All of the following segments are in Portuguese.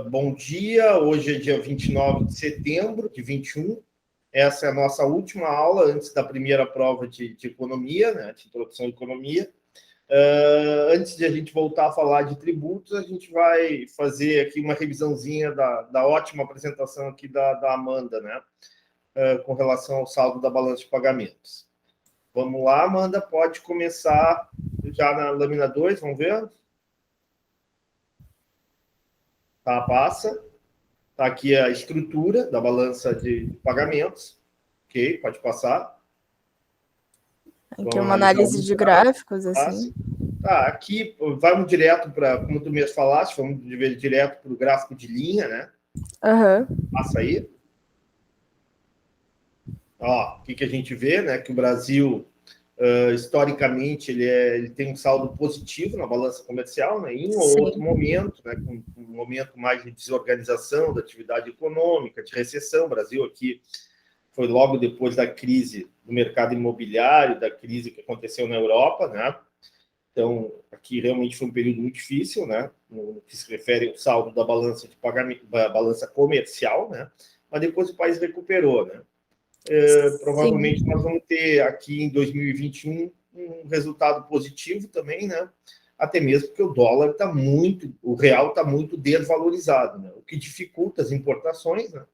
Bom dia, hoje é dia 29 de setembro de 21. Essa é a nossa última aula antes da primeira prova de economia, né, de introdução à economia. Antes de a gente voltar a falar de tributos, a gente vai fazer aqui uma revisãozinha da ótima apresentação aqui da Amanda, né, com relação ao saldo da balança de pagamentos. Vamos lá, Amanda, pode começar já na lâmina 2, vamos ver? Tá, passa. Tá aqui a estrutura da balança de pagamentos. Ok, pode passar. Aqui é uma análise de gráficos, assim. Tá, aqui vamos direto para, como tu mesmo falaste, vamos ver direto para o gráfico de linha, né? Passa aí. Ó, o que a gente vê, né? Que o Brasil, historicamente, ele tem um saldo positivo na balança comercial, né? Em um ou outro momento, né? Com um momento mais de desorganização da atividade econômica, de recessão. O Brasil aqui foi logo depois da crise do mercado imobiliário, da crise que aconteceu na Europa, né? Então, aqui realmente foi um período muito difícil, né? No que se refere ao saldo da balança de pagamento, da balança comercial, né? Mas depois o país recuperou, né? Provavelmente nós vamos ter aqui em 2021 um resultado positivo também, né? Até mesmo porque o dólar está muito, o real está muito desvalorizado, né? O que dificulta as importações, né?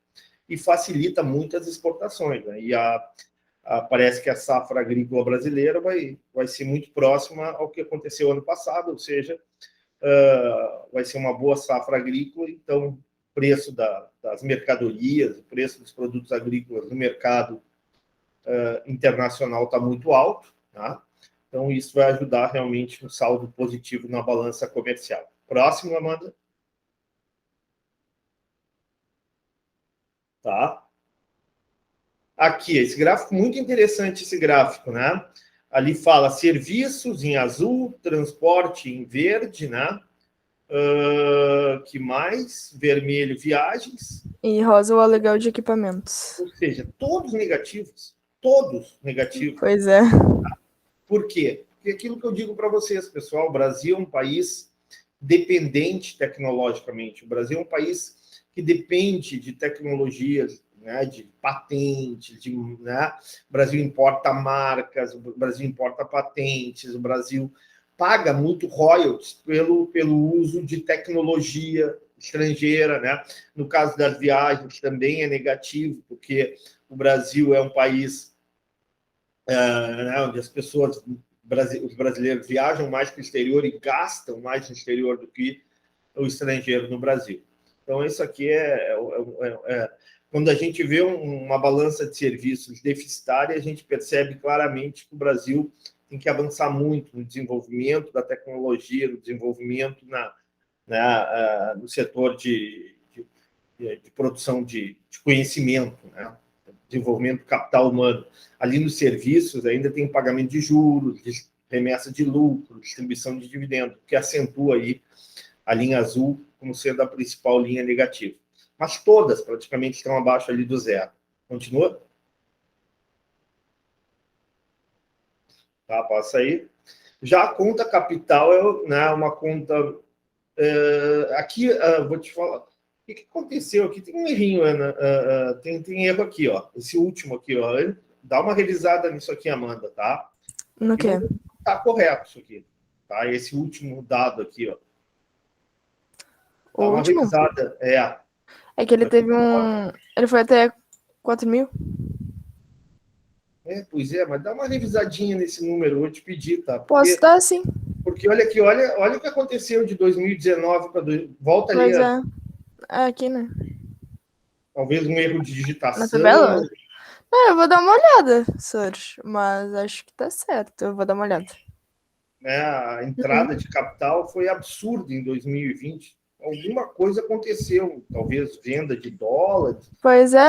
E facilita muito as exportações, né? E parece que a safra agrícola brasileira vai ser muito próxima ao que aconteceu ano passado, ou seja, vai ser uma boa safra agrícola, então o preço das mercadorias, o preço dos produtos agrícolas no mercado internacional está muito alto, tá? Então isso vai ajudar realmente um saldo positivo na balança comercial. Próximo, Amanda. Tá. Aqui, esse gráfico, muito interessante esse gráfico, né? Ali fala serviços em azul, transporte em verde, né? Que mais? Vermelho, viagens. E rosa, o aluguel de equipamentos. Ou seja, todos negativos. Todos negativos. Pois é. Por quê? Porque aquilo que eu digo para vocês, pessoal, o Brasil é um país dependente tecnologicamente. O Brasil é um país que depende de tecnologias, né, de patentes, né? O Brasil importa marcas, o Brasil importa patentes, o Brasil paga muito royalties pelo uso de tecnologia estrangeira, né? No caso das viagens também é negativo, porque o Brasil é um país né, onde as pessoas, os brasileiros viajam mais para o exterior e gastam mais no exterior do que o estrangeiro no Brasil. Então, isso aqui quando a gente vê uma balança de serviços deficitária, a gente percebe claramente que o Brasil tem que avançar muito no desenvolvimento da tecnologia, no desenvolvimento no setor de produção de conhecimento, né? Desenvolvimento do capital humano. Ali nos serviços ainda tem pagamento de juros, remessa de lucro, distribuição de dividendos, que acentua aí a linha azul como sendo a principal linha negativa. Mas todas praticamente estão abaixo ali do zero. Continua? Tá, passa aí. Já a conta capital é, né, uma conta... aqui, vou te falar... O que aconteceu aqui? Tem um errinho, Ana. Tem erro aqui, ó. Esse último aqui, ó. Dá uma revisada nisso aqui, Amanda, tá? No quê? Tá correto isso aqui. Tá? Esse último dado aqui, ó. Dá uma revisada. É que ele teve um... Ele foi até 4 mil. Pois é, mas dá uma revisadinha nesse número, eu vou te pedir, tá? Posso dar, sim. Porque olha aqui, olha o que aconteceu de 2019 para... Volta ali. Pois é. É aqui, né? Talvez um erro de digitação. Na tabela? Eu vou dar uma olhada, Sérgio. Mas acho que tá certo. Eu vou dar uma olhada. Né? A entrada de capital foi absurda em 2020. Alguma coisa aconteceu, talvez venda de dólares. Pois é.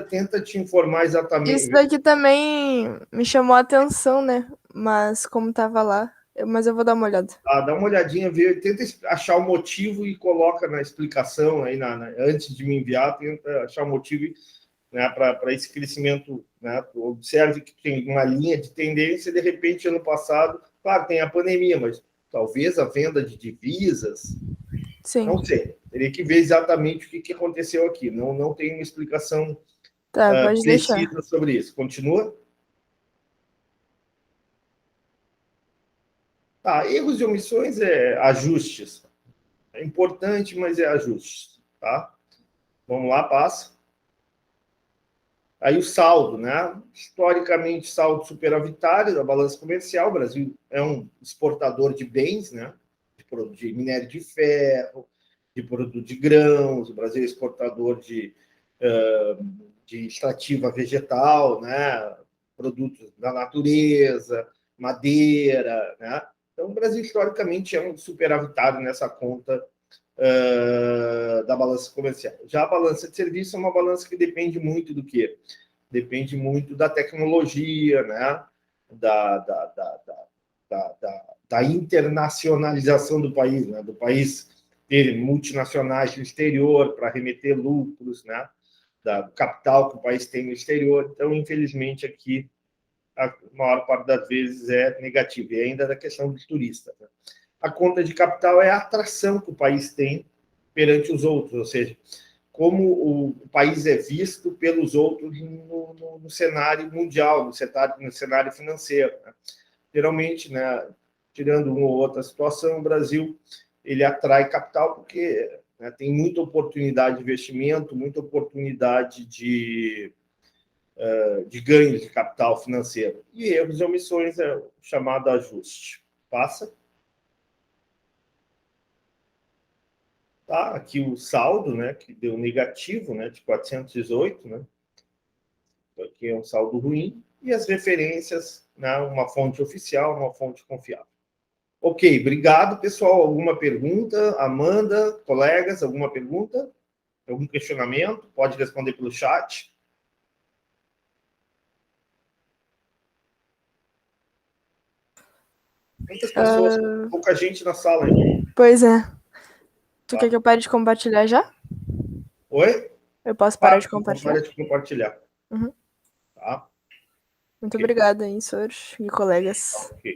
Tenta te informar exatamente. Isso daqui também me chamou a atenção, né? Mas como tava lá, mas eu vou dar uma olhada. Dá uma olhadinha, tenta achar o motivo e coloca na explicação aí antes de me enviar, tenta achar o motivo, né, para esse crescimento, né? Observe que tem uma linha de tendência, de repente, ano passado, claro, tem a pandemia, mas talvez a venda de divisas, Sim. Não sei. Teria que ver exatamente o que aconteceu aqui. Não tem uma explicação Tá, pode deixar. precisa sobre isso. Continua? Tá, erros e omissões é ajustes. É importante, mas é ajustes, tá? Vamos lá, passa. Aí o saldo, né? Historicamente, saldo superavitário da balança comercial. O Brasil é um exportador de bens, né? De minério de ferro, de produto de grãos. O Brasil é exportador de extrativa vegetal, né? Produtos da natureza, madeira, né? Então, o Brasil, historicamente, é um superavitário nessa conta da balança comercial. Já a balança de serviço é uma balança que depende muito do quê? Depende muito da tecnologia, né? Da internacionalização do país, né? Do país ter multinacionais no exterior para remeter lucros, né? Do capital que o país tem no exterior. Então, infelizmente, aqui a maior parte das vezes é negativo. E ainda da questão do turista. Né? A conta de capital é a atração que o país tem perante os outros, ou seja, como o país é visto pelos outros no cenário mundial, no cenário financeiro. Né? Geralmente, né, tirando uma ou outra situação, o Brasil ele atrai capital porque né, tem muita oportunidade de investimento, muita oportunidade de ganho de capital financeiro. E erros e omissões é o chamado ajuste. Passa. Tá? Aqui o saldo, né, que deu negativo, né, de 418, né? Aqui é um saldo ruim. E as referências, né, uma fonte oficial, uma fonte confiável. Ok, obrigado, pessoal. Alguma pergunta? Amanda, colegas, alguma pergunta? Algum questionamento? Pode responder pelo chat. Muitas pessoas, pouca gente na sala ainda. Pois é. Tu quer que eu pare de compartilhar já? Oi? Eu posso parar de compartilhar? Para de compartilhar. Uhum. Tá? Muito obrigada, hein, senhores e colegas. Ok.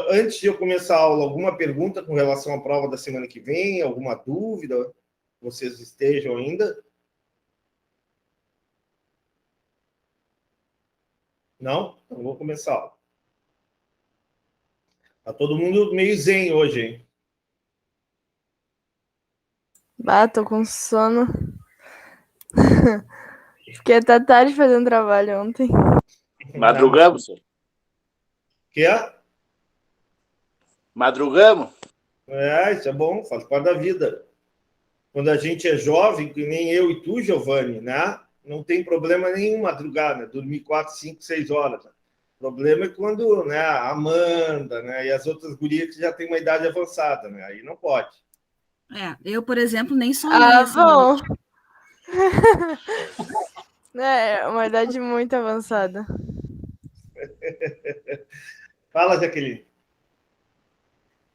Antes de eu começar a aula, alguma pergunta com relação à prova da semana que vem? Alguma dúvida? Vocês estejam ainda? Não? Então vou começar a aula. Tá todo mundo meio zen hoje, hein? Bah, tô com sono. Fiquei até tarde fazendo trabalho ontem. Madrugamos, senhor? Que é? Madrugamos? Isso é bom, faz parte da vida. Quando a gente é jovem, que nem eu e tu, Giovanni, né? Não tem problema nenhum madrugar, né? Dormir 4, 5, 6 horas. Né? O problema é quando né, a Amanda né, e as outras gurias que já têm uma idade avançada, né? Aí não pode. Eu, por exemplo, nem sonhei essa noite. É uma idade muito avançada. Fala, Jaqueline.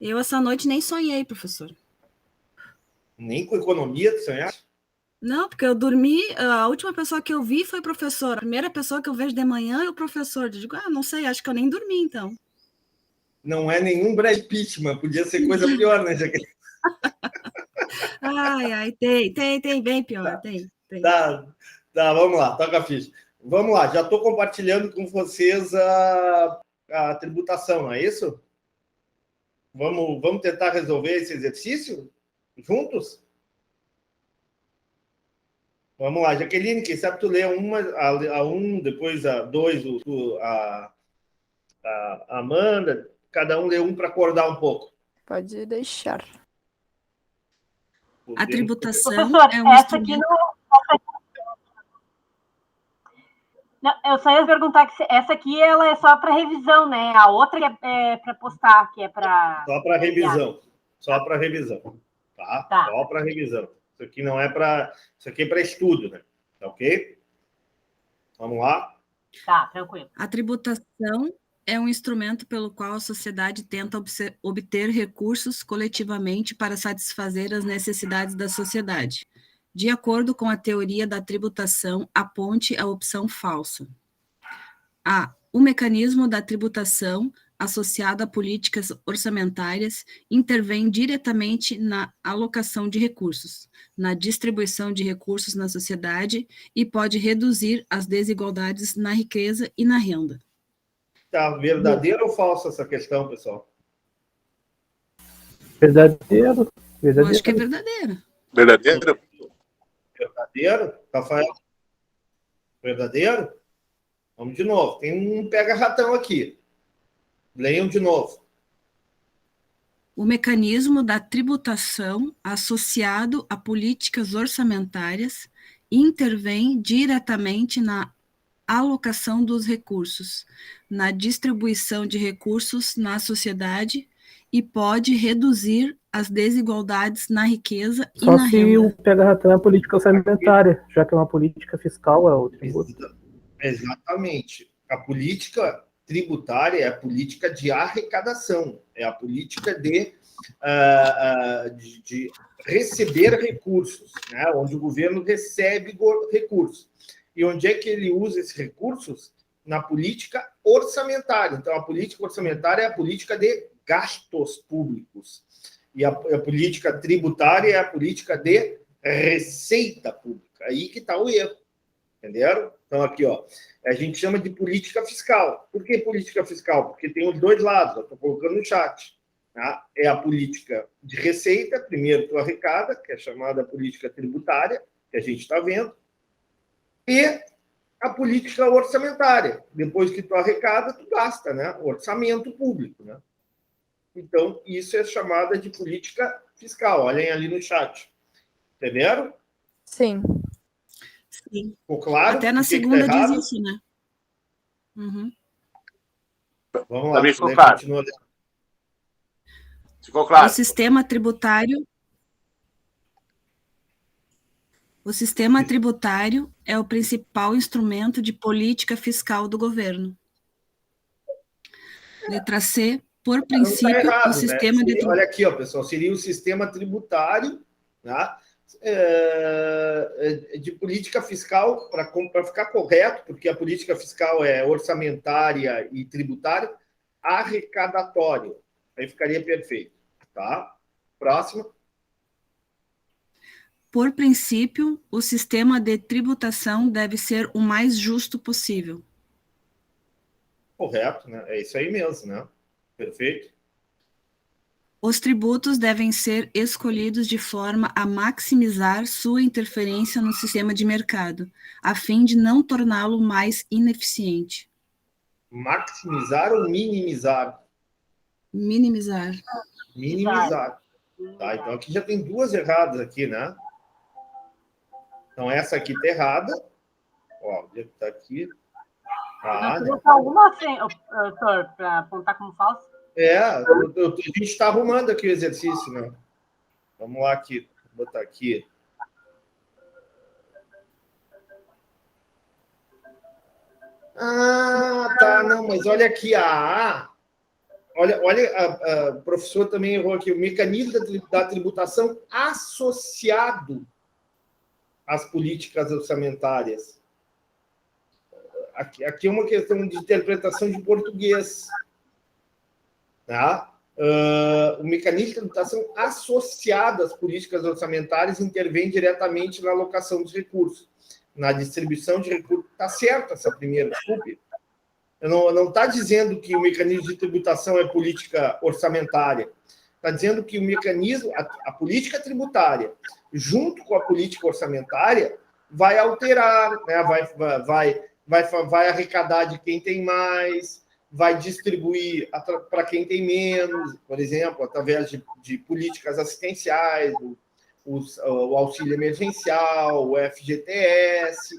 Eu, essa noite, nem sonhei, professor. Nem com economia tu sonhaste? Não, porque eu dormi, a última pessoa que eu vi foi o professor. A primeira pessoa que eu vejo de manhã é o professor. Eu digo, não sei, acho que eu nem dormi, então. Não é nenhum Brad Pitt, mas podia ser coisa pior, né, Jaqueline? Ai, tem, bem pior, tem. Tá, vamos lá, toca a ficha. Vamos lá, já estou compartilhando com vocês a tributação, não é isso? Vamos tentar resolver esse exercício juntos? Vamos lá, Jaqueline, quem sabe tu lê a 1, depois a 2, a Amanda, cada um lê um para acordar um pouco. Pode deixar. A tributação Professor, é um essa instrumento... aqui não, eu só ia perguntar que essa aqui ela é só para revisão, né? A outra é para postar, que é para... Só para revisão. Só para revisão. Tá? Só para revisão. Isso aqui não é para... Isso aqui é para estudo, né? Tá ok? Vamos lá? Tá, tranquilo. A tributação é um instrumento pelo qual a sociedade tenta obter recursos coletivamente para satisfazer as necessidades da sociedade. De acordo com a teoria da tributação, aponte a opção falsa. A. O mecanismo da tributação associado a políticas orçamentárias, intervém diretamente na alocação de recursos, na distribuição de recursos na sociedade e pode reduzir as desigualdades na riqueza e na renda. Tá verdadeiro ou falso essa questão, pessoal? Verdadeiro. Eu acho que é verdadeira. Verdadeiro? Verdadeiro? Rafael? Verdadeiro? Vamos de novo. Tem um pega-ratão aqui. Leiam de novo. O mecanismo da tributação associado a políticas orçamentárias intervém diretamente na alocação dos recursos, na distribuição de recursos na sociedade e pode reduzir as desigualdades na riqueza e Só na se renda. o pega-ratão é a política orçamentária, já que é uma política fiscal, é o tributo. Exatamente. A política tributária é a política de arrecadação, é a política de receber recursos, né? Onde o governo recebe recursos. E onde é que ele usa esses recursos? Na política orçamentária. Então, a política orçamentária é a política de gastos públicos. E a política tributária é a política de receita pública. Aí que está o erro. Entenderam? Então, aqui, ó, a gente chama de política fiscal. Por que política fiscal? Porque tem os dois lados, eu estou colocando no chat. Tá? É a política de receita, primeiro tu arrecada, que é chamada política tributária, que a gente está vendo, e a política orçamentária. Depois que tu arrecada, tu gasta, né? Orçamento público, né? Então, isso é chamada de política fiscal. Olhem ali no chat. Entenderam? Sim. Sim. Ficou claro? Até na O que segunda tá errado? diz isso, né? Uhum. Vamos lá. Também ficou claro. Continua. Ficou claro? O sistema tributário é o principal instrumento de política fiscal do governo. Letra C, por princípio, Não tá errado, o sistema né? Olha aqui, ó, pessoal, seria o sistema tributário, tá? De política fiscal, para ficar correto, porque a política fiscal é orçamentária e tributária, arrecadatório. Aí ficaria perfeito, tá? Próximo. Por princípio, o sistema de tributação deve ser o mais justo possível. Correto, né? É isso aí mesmo, né? Perfeito. Os tributos devem ser escolhidos de forma a maximizar sua interferência no sistema de mercado, a fim de não torná-lo mais ineficiente. Maximizar ou minimizar? Minimizar. Minimizar. Tá, então aqui já tem duas erradas aqui, né? Então essa aqui tá errada. Ó, tá aqui. Não colocar alguma, doutor, para apontar como falso? A gente está arrumando aqui o exercício, né? Vamos lá aqui, vou botar aqui. Ah, tá, não, mas olha aqui, olha, o professor também errou aqui, o mecanismo da tributação associado às políticas orçamentárias. Aqui é uma questão de interpretação de português. Tá? O mecanismo de tributação associado às políticas orçamentárias intervém diretamente na alocação dos recursos, na distribuição de recursos. Está certo essa primeira, desculpe. Não está dizendo que o mecanismo de tributação é política orçamentária. Está dizendo que o mecanismo, a política tributária, junto com a política orçamentária, vai alterar, né? vai arrecadar de quem tem mais, vai distribuir para quem tem menos, por exemplo, através de políticas assistenciais, o auxílio emergencial, o FGTS.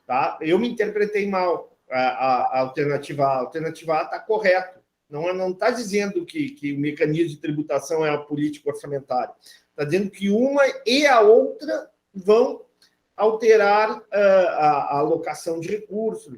Tá? Eu me interpretei mal a alternativa A. A alternativa A está correta. Não está dizendo que o mecanismo de tributação é a política orçamentária. Está dizendo que uma e a outra vão alterar a alocação de recursos,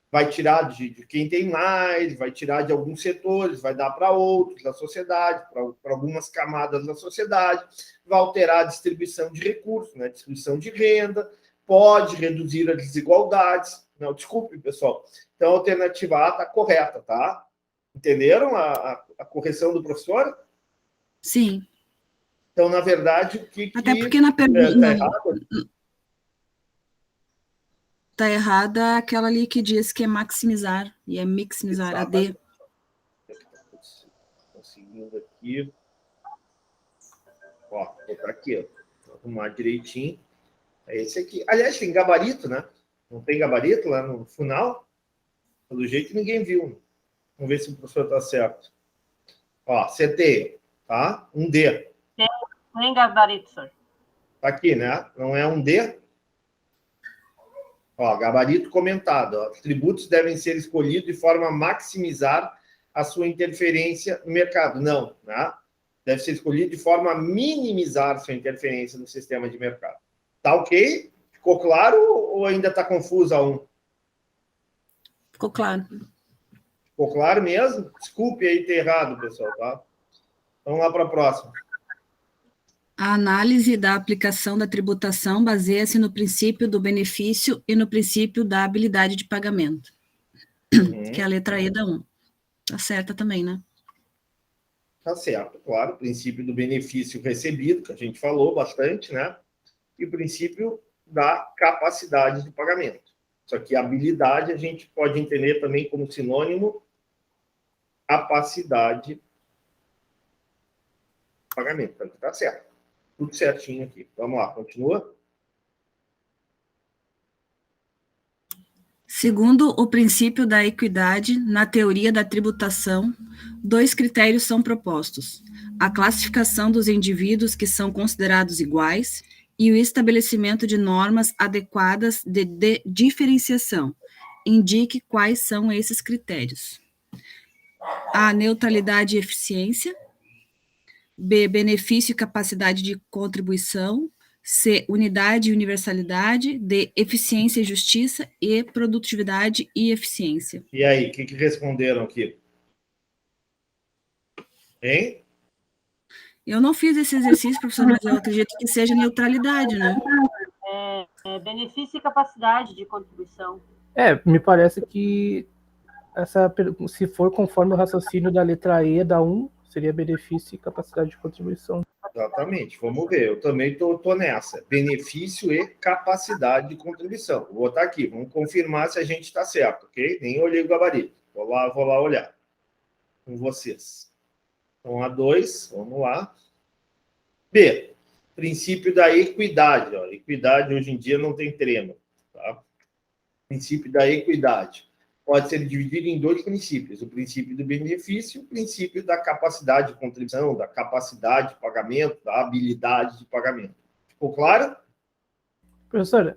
vai tirar de quem tem mais, vai tirar de alguns setores, vai dar para outros da sociedade, para algumas camadas da sociedade, vai alterar a distribuição de recursos, né? Distribuição de renda, pode reduzir as desigualdades. Não, desculpe, pessoal. Então, a alternativa A está correta, tá? Entenderam a correção do professor? Sim. Então, na verdade, o que Até porque na está pergunta errado? está errada aquela ali que diz que é maximizar, e é maximizar, a D. Conseguindo aqui. Ó, vou botar aqui, ó. Vou arrumar direitinho. É esse aqui. Aliás, tem gabarito, né? Não tem gabarito lá no final? Pelo jeito, ninguém viu. Vamos ver se o professor está certo. Ó, acertei, tá? Um D. Tem gabarito, senhor. Tá aqui, né? Não é um D? Ó, gabarito comentado. Ó. Tributos devem ser escolhidos de forma a maximizar a sua interferência no mercado. Não, né? Deve ser escolhido de forma a minimizar sua interferência no sistema de mercado. Tá ok? Ficou claro ou ainda está confuso a um? Ficou claro. Ficou claro mesmo? Desculpe aí ter errado, pessoal, tá? Vamos lá para a próxima. A análise da aplicação da tributação baseia-se no princípio do benefício e no princípio da habilidade de pagamento, que é a letra E da 1. Tá certa também, né? Tá certo, claro. O princípio do benefício recebido, que a gente falou bastante, né? E o princípio da capacidade de pagamento. Só que habilidade a gente pode entender também como sinônimo capacidade de pagamento. Então, tá certo. Tudo certinho aqui. Vamos lá, continua. Segundo o princípio da equidade, na teoria da tributação, 2 critérios são propostos: a classificação dos indivíduos que são considerados iguais e o estabelecimento de normas adequadas de diferenciação. Indique quais são esses critérios. A, neutralidade e eficiência. B, benefício e capacidade de contribuição. C, unidade e universalidade. D, eficiência e justiça. E, produtividade e eficiência. E aí, o que responderam aqui? Hein? Eu não fiz esse exercício, professor, mas eu acredito que seja neutralidade, né? Benefício e capacidade de contribuição. Me parece que se for conforme o raciocínio da letra E da 1, seria benefício e capacidade de contribuição. Exatamente, vamos ver. Eu também tô nessa. Benefício e capacidade de contribuição. Vou botar aqui, vamos confirmar se a gente está certo, ok? Nem olhei o gabarito. Vou lá olhar com vocês. Então, A2, vamos lá. B, princípio da equidade. Ó. Equidade, hoje em dia, não tem trema. Tá? Princípio da equidade. Pode ser dividido em 2 princípios. O princípio do benefício e o princípio da capacidade de contribuição, da capacidade de pagamento, da habilidade de pagamento. Ficou claro? Professor,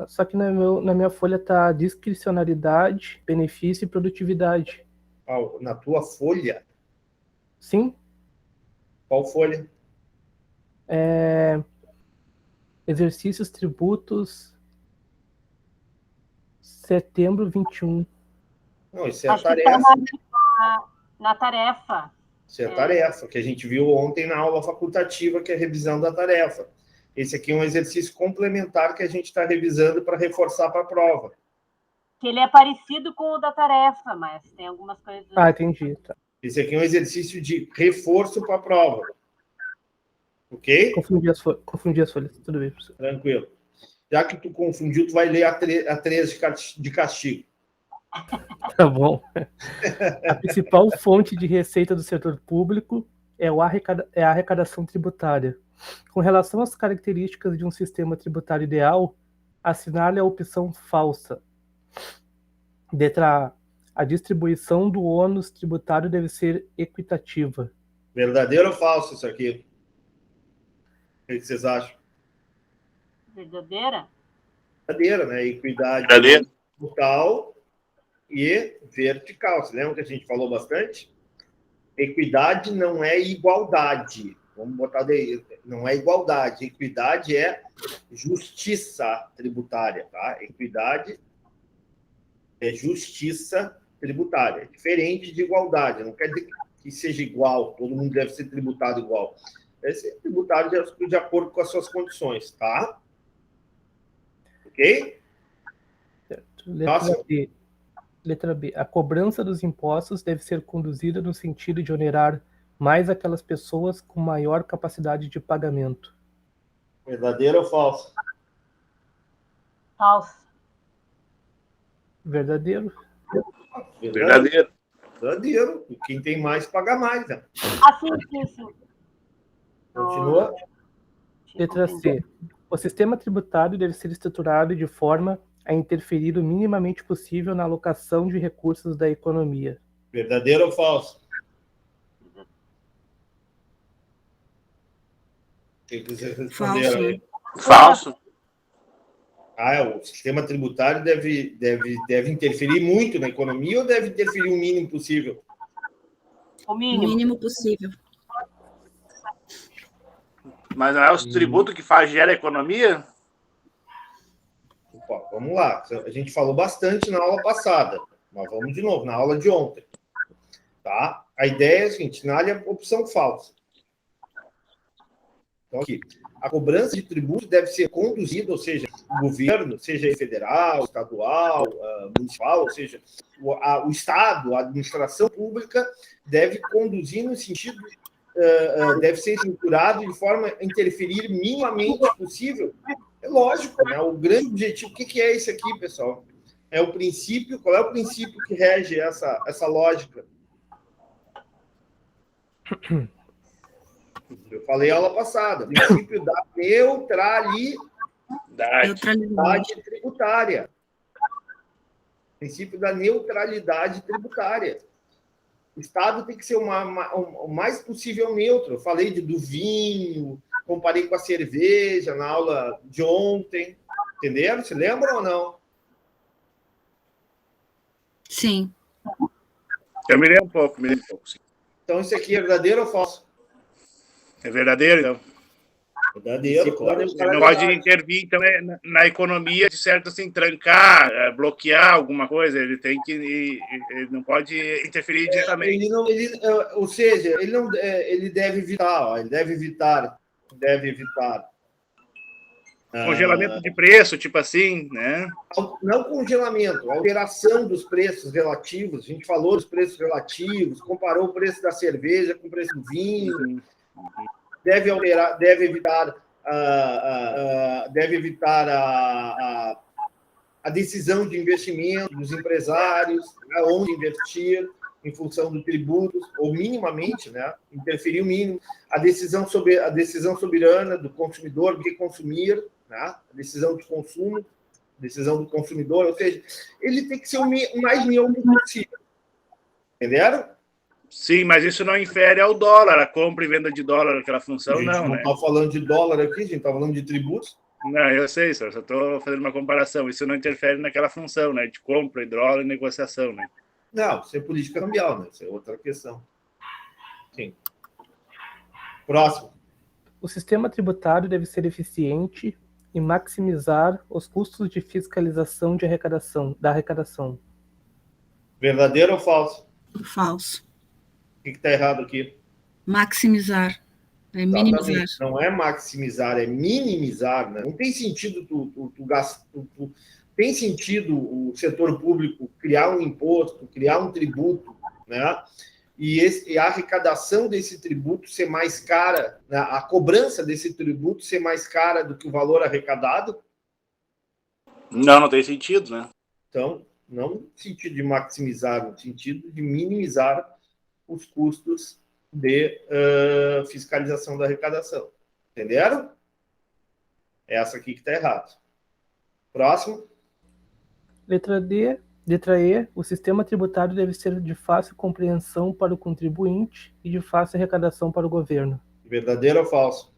só que na minha folha está discricionalidade, benefício e produtividade. Na tua folha? Sim. Qual folha? Exercícios, tributos, setembro 21. Não, isso é a Acho que tarefa. tá na tarefa. Isso é a tarefa, que a gente viu ontem na aula facultativa, que é a revisão da tarefa. Esse aqui é um exercício complementar que a gente está revisando para reforçar para a prova. Que ele é parecido com o da tarefa, mas tem algumas coisas... Entendi. Tá. Esse aqui é um exercício de reforço para a prova. Ok? Confundi as folhas. Tudo bem, professor. Tranquilo. Já que tu confundiu, tu vai ler a 3 de castigo. Tá bom. A principal fonte de receita do setor público é a arrecadação tributária. Com relação às características de um sistema tributário ideal, assinale a opção falsa. Letra A. A distribuição do ônus tributário deve ser equitativa. Verdadeiro ou falso isso aqui? O que vocês acham? Verdadeira? Verdadeira, né? Equidade horizontal e vertical. Você lembra que a gente falou bastante? Equidade não é igualdade. Vamos botar daí. Não é igualdade. Equidade é justiça tributária, tá? Equidade é justiça tributária. É diferente de igualdade. Não quer dizer que seja igual. Todo mundo deve ser tributado igual. Deve ser tributado de acordo com as suas condições, tá? Ok? Certo. Letra B. Letra B. A cobrança dos impostos deve ser conduzida no sentido de onerar mais aquelas pessoas com maior capacidade de pagamento. Verdadeiro ou falso? Falso. Verdadeiro. Verdadeiro. Verdadeiro. E quem tem mais, paga mais. Né? Ah, sim. Continua. Letra C. O sistema tributário deve ser estruturado de forma a interferir o minimamente possível na alocação de recursos da economia. Verdadeiro ou falso? Tem que responder Falso. aí. Falso. O sistema tributário deve interferir muito na economia ou deve interferir o mínimo possível? O O mínimo. mínimo possível. Mas não é os tributos que gera a economia? Opa, vamos lá. A gente falou bastante na aula passada, mas vamos de novo, na aula de ontem. Tá? A ideia é a seguinte, na área opção falsa. Então, aqui, a cobrança de tributo deve ser conduzida, ou seja, o governo, seja ele federal, estadual, municipal, ou seja, o Estado, a administração pública, deve conduzir no sentido, deve ser estruturado de forma a interferir minimamente possível. É lógico, né? O grande objetivo, o que é esse aqui, pessoal? É o princípio, qual é o princípio que rege essa lógica? Eu falei aula passada, o princípio da neutralidade tributária. Princípio da neutralidade tributária. O Estado tem que ser o mais possível neutro. Eu falei do vinho, comparei com a cerveja na aula de ontem. Entenderam? Se lembram ou não? Sim. Eu me lembro um pouco, sim. Então, isso aqui é verdadeiro ou falso? É verdadeiro, então. Verdadeiro, claro. Ele não pode intervir, então, na economia, de certo, assim, trancar, bloquear alguma coisa. Ele tem que... Ele não pode interferir diretamente. Ou seja, ele deve evitar, ele deve evitar. Congelamento de preço, tipo assim, né? Não congelamento, alteração dos preços relativos. A gente falou dos preços relativos, comparou o preço da cerveja com o preço do vinho. Deve evitar a decisão de investimento dos empresários, né, onde investir em função do tributo, ou minimamente, né, interferir o mínimo, a decisão soberana do consumidor, do que consumir, né, a decisão de consumo, decisão do consumidor, ou seja, ele tem que ser o mais neutro possível. Entenderam? Sim, mas isso não infere ao dólar, a compra e venda de dólar, aquela função, a gente não, não né? está falando de dólar aqui, a gente está falando de tributos. Não, eu sei, só estou fazendo uma comparação. Isso não interfere naquela função, né? De compra, de dólar e negociação, né? Não, isso é política cambial, né? Isso é outra questão. Sim. Próximo. O sistema tributário deve ser eficiente e maximizar os custos de fiscalização da arrecadação. Verdadeiro ou falso? Falso. O que está errado aqui? Maximizar. É minimizar. Exatamente. Não é maximizar, é minimizar. Né? Não tem sentido tem sentido o setor público criar um imposto, criar um tributo, né? E a arrecadação desse tributo ser mais cara, né? A cobrança desse tributo ser mais cara do que o valor arrecadado? Não tem sentido, né? Então, não no sentido de maximizar, no sentido de minimizar os custos de fiscalização da arrecadação. Entenderam? É essa aqui que está errado. Próximo. Letra E. O sistema tributário deve ser de fácil compreensão para o contribuinte e de fácil arrecadação para o governo. Verdadeiro ou falso?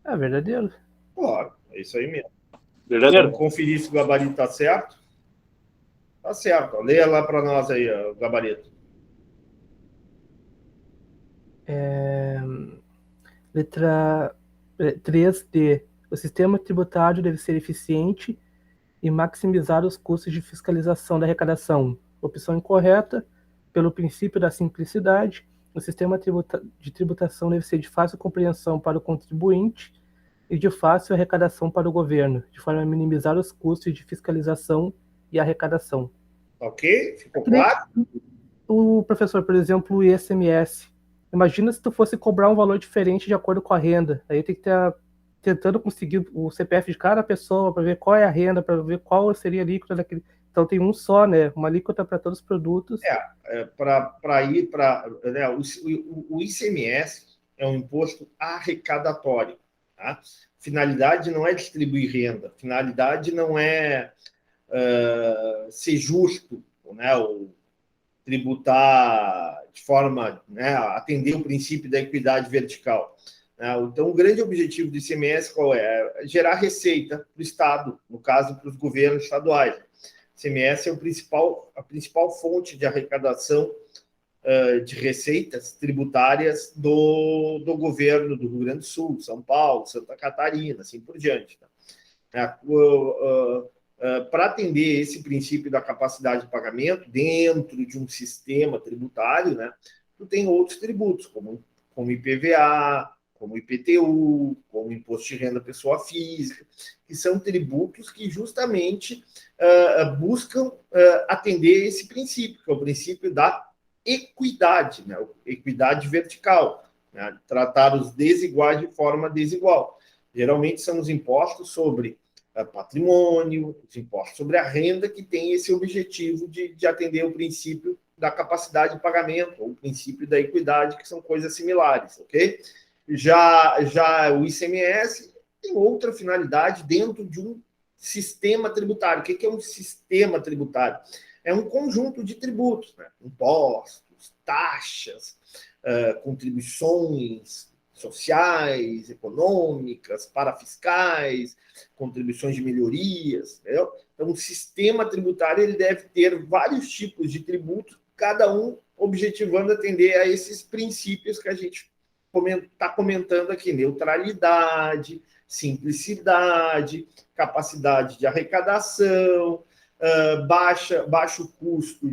É verdadeiro. Claro, é isso aí mesmo. Verdadeiro. Vamos conferir se o gabarito está certo? Está certo. Leia lá para nós aí o gabarito. Letra 3D. O sistema tributário deve ser eficiente e maximizar os custos de fiscalização da arrecadação. Opção incorreta. Pelo princípio da simplicidade, o sistema de tributação deve ser de fácil compreensão para o contribuinte e de fácil arrecadação para o governo, de forma a minimizar os custos de fiscalização e arrecadação. Ok? Ficou claro? O professor, por exemplo, o ICMS. Imagina se tu fosse cobrar um valor diferente de acordo com a renda. Aí tem que estar tentando conseguir o CPF de cada pessoa para ver qual é a renda, para ver qual seria a alíquota daquele. Então tem um só, né? Uma alíquota para todos os produtos. Para ir para. Né, o ICMS é um imposto arrecadatório. Tá? Finalidade não é distribuir renda, finalidade não é ser justo, né, ou tributar de forma, né, atender o princípio da equidade vertical. Então, o grande objetivo do ICMS qual é? Gerar receita para o Estado, no caso, para os governos estaduais. O ICMS é a principal fonte de arrecadação de receitas tributárias do governo do Rio Grande do Sul, São Paulo, Santa Catarina, assim por diante. Para atender esse princípio da capacidade de pagamento dentro de um sistema tributário, né, tu tem outros tributos, como IPVA, como IPTU, como Imposto de Renda Pessoa Física, que são tributos que justamente buscam atender esse princípio, que é o princípio da equidade, né, equidade vertical, né, tratar os desiguais de forma desigual. Geralmente são os impostos sobre patrimônio, os impostos sobre a renda, que tem esse objetivo de atender o princípio da capacidade de pagamento, ou o princípio da equidade, que são coisas similares, ok? Já o ICMS tem outra finalidade dentro de um sistema tributário. O que é um sistema tributário? É um conjunto de tributos, né? Impostos, taxas, contribuições sociais, econômicas, parafiscais, contribuições de melhorias. Entendeu? Então, o sistema tributário ele deve ter vários tipos de tributos, cada um objetivando atender a esses princípios que a gente está comentando aqui: neutralidade, simplicidade, capacidade de arrecadação, baixo custo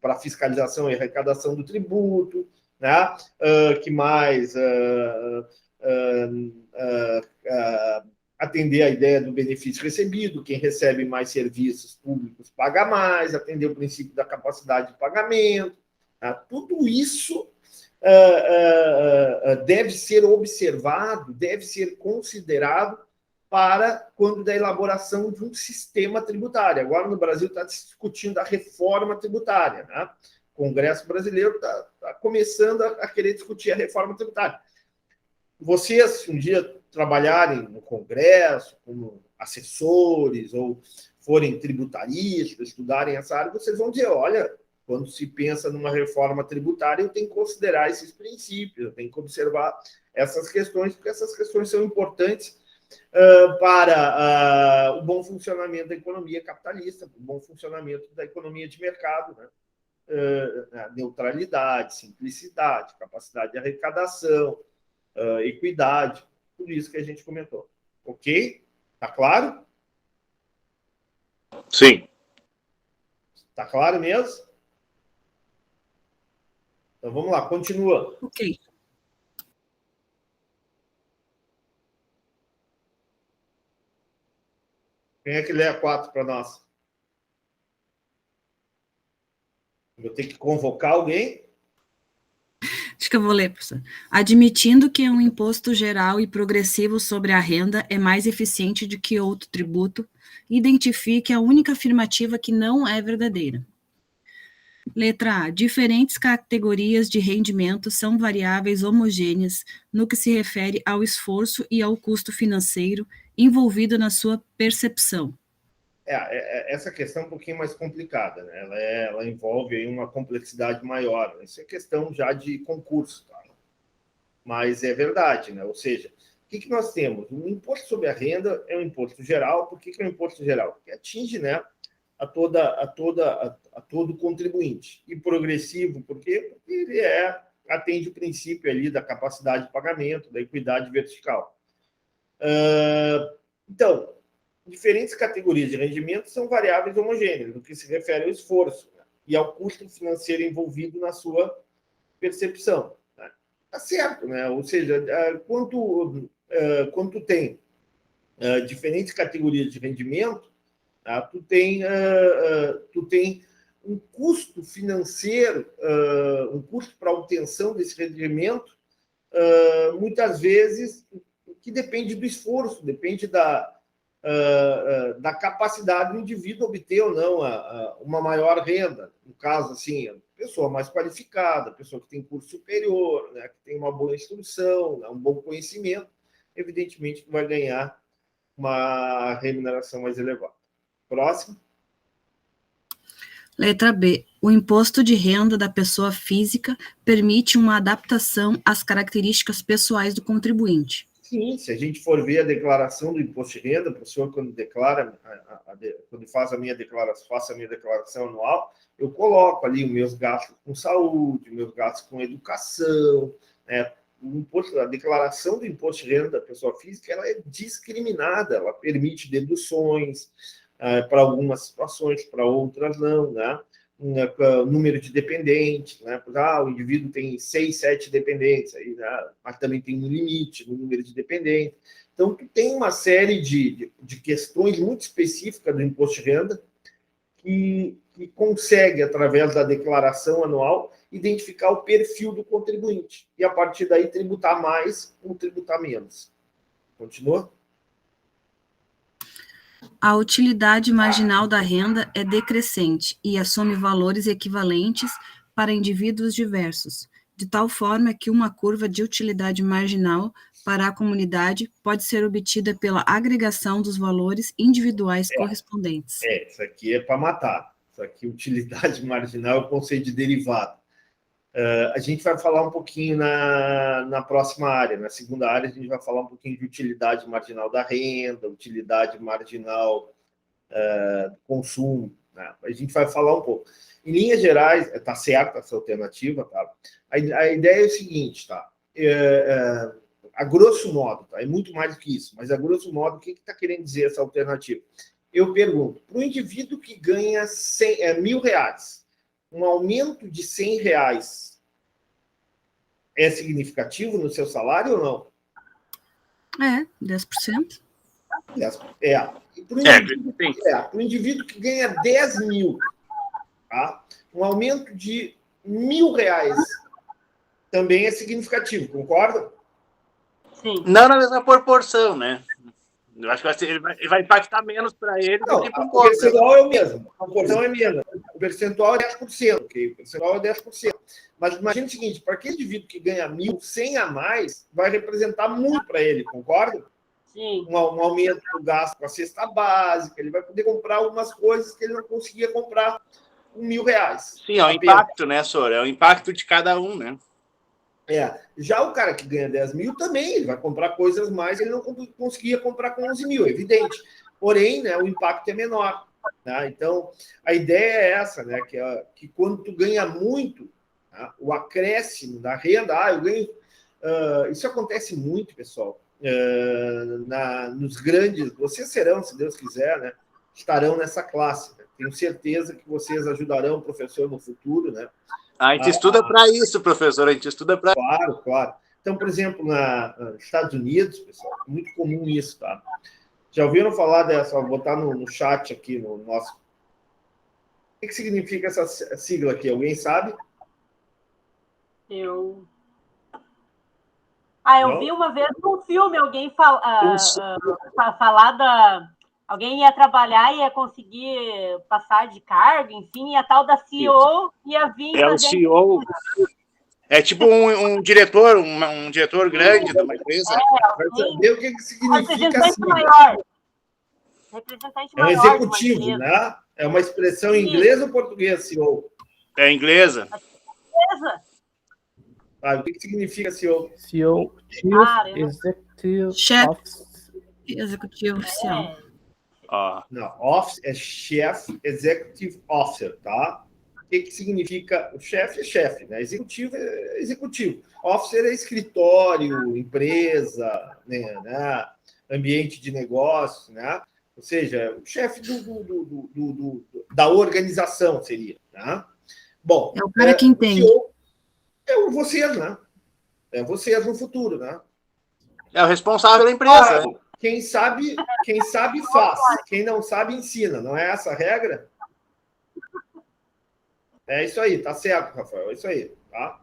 para fiscalização e arrecadação do tributo, né? Que mais? Atender a ideia do benefício recebido, quem recebe mais serviços públicos paga mais, atender o princípio da capacidade de pagamento. Tá? Tudo isso deve ser observado, deve ser considerado para quando da elaboração de um sistema tributário. Agora, no Brasil, está se discutindo a reforma tributária. Né? O Congresso brasileiro está começando a querer discutir a reforma tributária. Vocês, se um dia trabalharem no Congresso, como assessores, ou forem tributaristas, estudarem essa área, vocês vão dizer, olha, quando se pensa numa reforma tributária, eu tenho que considerar esses princípios, eu tenho que observar essas questões, porque essas questões são importantes para o bom funcionamento da economia capitalista, o bom funcionamento da economia de mercado, né? Neutralidade, simplicidade, capacidade de arrecadação, equidade, tudo isso que a gente comentou. Ok? Tá claro? Sim. Tá claro mesmo? Então vamos lá, continua. Ok. Quem é que lê a 4 para nós? Vou ter que convocar alguém? Acho que eu vou ler, professor. Admitindo que um imposto geral e progressivo sobre a renda é mais eficiente do que outro tributo, identifique a única afirmativa que não é verdadeira. Letra A. Diferentes categorias de rendimento são variáveis homogêneas no que se refere ao esforço e ao custo financeiro envolvido na sua percepção. Essa questão é um pouquinho mais complicada, né? Ela envolve aí uma complexidade maior. Isso é questão já de concurso, tá? Mas é verdade, né? Ou seja, o que nós temos? O imposto sobre a renda é um imposto geral. Por que é um imposto geral? Porque atinge, né, a todo contribuinte. E progressivo, por quê? Porque ele atende o princípio ali da capacidade de pagamento, da equidade vertical. Então, diferentes categorias de rendimento são variáveis homogêneas, no que se refere ao esforço, né, e ao custo financeiro envolvido na sua percepção. Né? Tá certo, né? Ou seja, quando tem diferentes categorias de rendimento, tá? Tu tem um custo financeiro, um custo para obtenção desse rendimento, muitas vezes, que depende do esforço, depende da capacidade do indivíduo obter ou não uma maior renda. No caso, assim, a pessoa mais qualificada, a pessoa que tem curso superior, né, que tem uma boa instrução, né, um bom conhecimento, evidentemente que vai ganhar uma remuneração mais elevada. Próximo. Letra B. O imposto de renda da pessoa física permite uma adaptação às características pessoais do contribuinte. Sim, se a gente for ver a declaração do imposto de renda, a pessoa quando declara, quando faço a minha declaração anual, eu coloco ali os meus gastos com saúde, meus gastos com educação, né? A declaração do imposto de renda da pessoa física, ela é discriminada, ela permite deduções para algumas situações, para outras não, né? Número de dependentes, né? O indivíduo tem 6, 7 dependentes, aí, né? Mas também tem um limite no número de dependentes. Então, tem uma série de questões muito específicas do imposto de renda que consegue, através da declaração anual, identificar o perfil do contribuinte e, a partir daí, tributar mais ou tributar menos. Continua? A utilidade marginal da renda é decrescente e assume valores equivalentes para indivíduos diversos, de tal forma que uma curva de utilidade marginal para a comunidade pode ser obtida pela agregação dos valores individuais correspondentes. Isso aqui é para matar. Isso aqui, utilidade marginal, é o conceito de derivado. A gente vai falar um pouquinho na próxima área. Na segunda área, a gente vai falar um pouquinho de utilidade marginal da renda, utilidade marginal do consumo, né? A gente vai falar um pouco. Em linhas gerais, está certa essa alternativa, tá? A ideia é o seguinte, tá? A grosso modo, tá? É muito mais do que isso, mas a grosso modo, o que está querendo dizer essa alternativa? Eu pergunto, para o indivíduo que ganha R$1.000, um aumento de R$100 é significativo no seu salário ou não? 10%. Para o indivíduo que ganha 10 mil, tá? Um aumento de R$1.000 também é significativo, concorda? Sim. Não na mesma proporção, né? Eu acho que ele vai impactar menos para ele do que para o o percentual é o mesmo, a proporção é menos. O percentual é 10%, ok? O percentual é 10%. Mas imagina o seguinte, para aquele indivíduo que ganha 1.100 a mais, vai representar muito para ele, concorda? Sim. Um aumento do gasto com a cesta básica, ele vai poder comprar algumas coisas que ele não conseguia comprar com R$1.000. Sim, é o impacto, né, Sor? É o impacto de cada um, né? Já o cara que ganha 10 mil também, ele vai comprar coisas mais que ele não conseguia comprar com 11 mil, evidente. Porém, né, o impacto é menor. Tá? Então, a ideia é essa, né, que quando tu ganha muito, tá, o acréscimo da renda, eu ganho... isso acontece muito, pessoal. Nos grandes... Vocês serão, se Deus quiser, né, estarão nessa classe. Né? Tenho certeza que vocês ajudarão o professor no futuro, né? A gente estuda para isso, professor, a gente estuda para... Claro. Então, por exemplo, nos Estados Unidos, pessoal, é muito comum isso, tá? Já ouviram falar dessa? Vou botar no chat aqui, no nosso... O que significa essa sigla aqui? Alguém sabe? Eu Não? vi uma vez num filme alguém falar da... Alguém ia trabalhar e ia conseguir passar de cargo, enfim, e a tal da CEO ia vir... É o CEO. É tipo um diretor, um diretor grande de uma empresa. Vai saber o que significa representante assim. maior. Representante É um maior. executivo, né? É uma expressão em inglês ou português, CEO? É inglesa. Beleza. O que significa CEO? CEO, Chief Executive Chefe. Officer. Executivo oficial. Não, office é Chief Executive Officer, tá? O que significa? O chefe é chefe, né? Executivo é executivo. Officer é escritório, empresa, né? Ambiente de negócio, né? Ou seja, o chefe da organização seria, né? Bom, É o cara que entende. Vocês, né? É vocês no futuro, né? É o responsável pela empresa. Quem sabe faz, quem não sabe ensina, não é essa a regra? É isso aí, tá certo, Rafael, é isso aí, tá?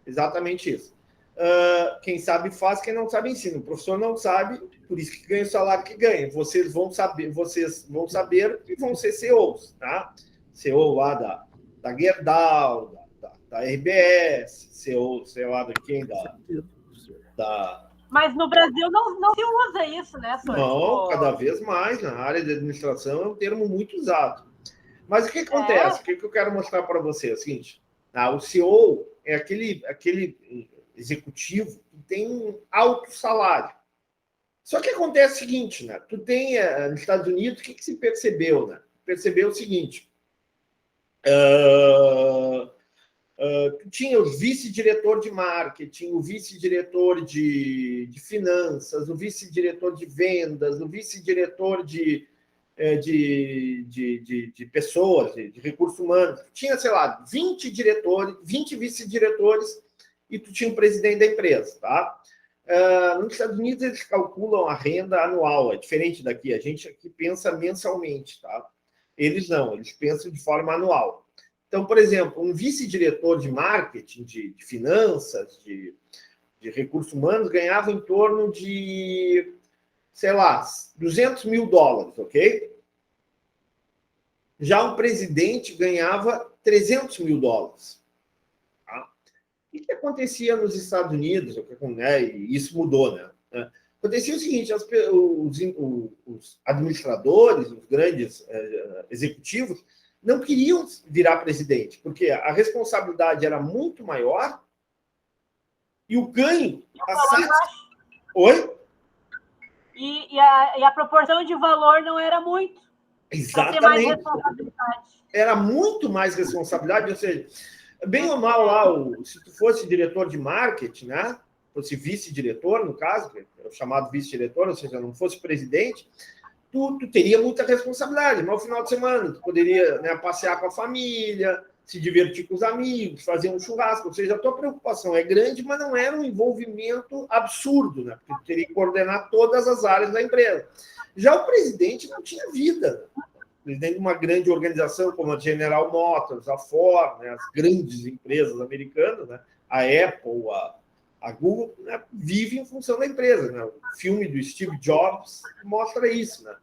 Exatamente isso. Quem sabe faz, quem não sabe ensina. O professor não sabe, por isso que ganha o salário que ganha. Vocês vão saber e vão ser CEOs, tá? CEO lá da Gerdau, da RBS, CEO, sei lá de quem, Mas no Brasil não se usa isso, né, Sônia? Não, cada vez mais. Na área de administração é um termo muito usado. Mas o que acontece? O que eu quero mostrar para você é o seguinte: o CEO é aquele executivo que tem um alto salário. Só que acontece o seguinte, né? Tu tem nos Estados Unidos, o que se percebeu, né? Percebeu o seguinte: tu tinha o vice-diretor de marketing, o vice-diretor de finanças, o vice-diretor de vendas, o vice-diretor de pessoas, de recursos humanos. Tinha, sei lá, 20 diretores, 20 vice-diretores e tu tinha o presidente da empresa, tá? Nos Estados Unidos, eles calculam a renda anual, é diferente daqui. A gente aqui pensa mensalmente, tá? Eles não, eles pensam de forma anual. Então, por exemplo, um vice-diretor de marketing, de finanças, de recursos humanos, ganhava em torno de, sei lá, $200 mil, ok? Já um presidente ganhava $300 mil. Tá? O que acontecia nos Estados Unidos? E isso mudou, né? Acontecia o seguinte: os administradores, os grandes executivos, não queriam virar presidente, porque a responsabilidade era muito maior e o ganho... Oi? E a proporção de valor não era muito. Exatamente. Era muito mais responsabilidade, ou seja, bem ou mal lá, se tu fosse diretor de marketing, né? Fosse vice-diretor, no caso, que é o chamado vice-diretor, ou seja, não fosse presidente, tu teria muita responsabilidade. Mas no final de semana, tu poderia, né, passear com a família, se divertir com os amigos, fazer um churrasco. Ou seja, a tua preocupação é grande, mas não era um envolvimento absurdo, né? Porque tu teria que coordenar todas as áreas da empresa. Já o presidente não tinha vida. O presidente de uma grande organização como a General Motors, a Ford, né, as grandes empresas americanas, né, a Apple, a Google, né, vive em função da empresa. Né? O filme do Steve Jobs mostra isso. Né?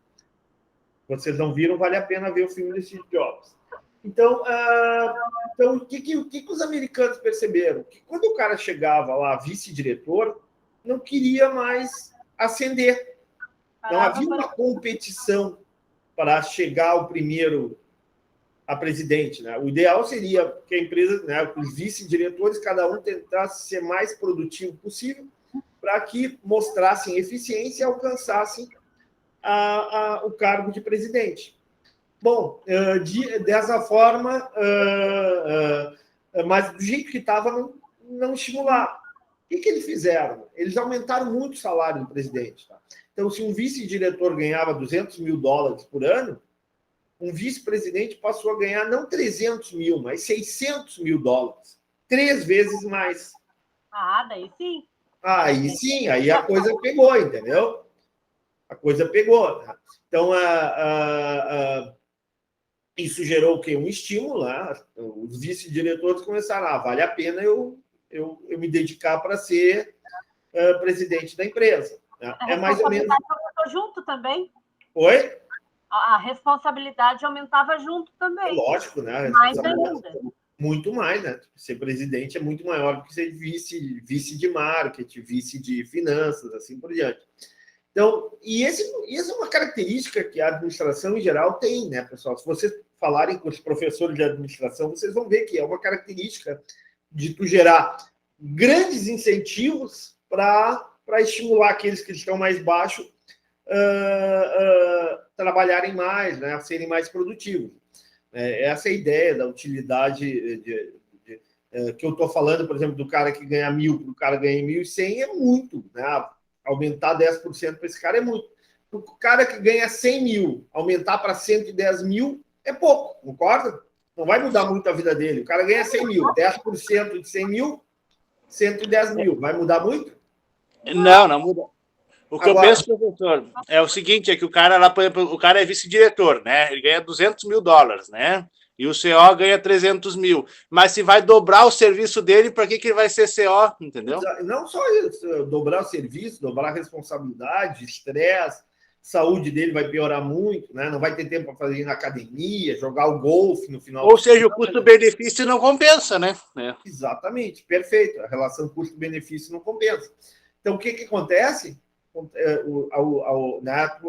Vocês não viram, vale a pena ver o filme do Steve Jobs. Então o que os americanos perceberam? Que quando o cara chegava lá, vice-diretor, não queria mais ascender. Não havia uma competição para chegar ao primeiro a presidente. Né? O ideal seria que a empresa, né, os vice-diretores, cada um tentasse ser mais produtivo possível para que mostrassem eficiência e alcançassem o cargo de presidente. Bom, dessa forma, mas do jeito que estava, não estimular. O que eles fizeram? Eles aumentaram muito o salário do presidente. Tá? Então, se um vice-diretor ganhava $200 mil por ano, um vice-presidente passou a ganhar não 300 mil, mas $600 mil. 3 vezes mais. Daí sim. Aí sim, aí a coisa pegou, entendeu? A coisa pegou. Então, isso gerou o quê? Um estímulo. Né? Os vice-diretores começaram, vale a pena eu me dedicar para ser presidente da empresa. Né? É mais ou menos... aumentou junto também. Oi? A responsabilidade aumentava junto também. Lógico, né? Mais ainda. Muito mais, né? Ser presidente é muito maior do que ser vice de marketing, vice de finanças, assim por diante. Então, e essa é uma característica que a administração em geral tem, né, pessoal? Se vocês falarem com os professores de administração, vocês vão ver que é uma característica de tu gerar grandes incentivos para estimular aqueles que estão mais baixos trabalharem mais, né, a serem mais produtivos. Essa é a ideia da utilidade que eu estou falando, por exemplo, do cara que ganha 1.000 para o cara ganha 1.100 é muito, né? Aumentar 10% para esse cara é muito. O cara que ganha 100 mil, aumentar para 110 mil é pouco, concorda? Não vai mudar muito a vida dele. O cara ganha 100 mil, 10% de 100 mil, 110 mil. Vai mudar muito? Não muda. O que Agora- eu penso, professor, é o seguinte, é que o cara lá, por exemplo, o cara é vice-diretor, né? Ele ganha $200 mil, né? E o CO ganha 300 mil. Mas se vai dobrar o serviço dele, para que ele vai ser CO, entendeu? Não só isso, dobrar o serviço, dobrar a responsabilidade, estresse, saúde dele vai piorar muito, né? Não vai ter tempo para fazer ir na academia, jogar o golfe no final. Ou seja, o custo-benefício não compensa, né? Exatamente, perfeito. A relação custo-benefício não compensa. Então, o que acontece?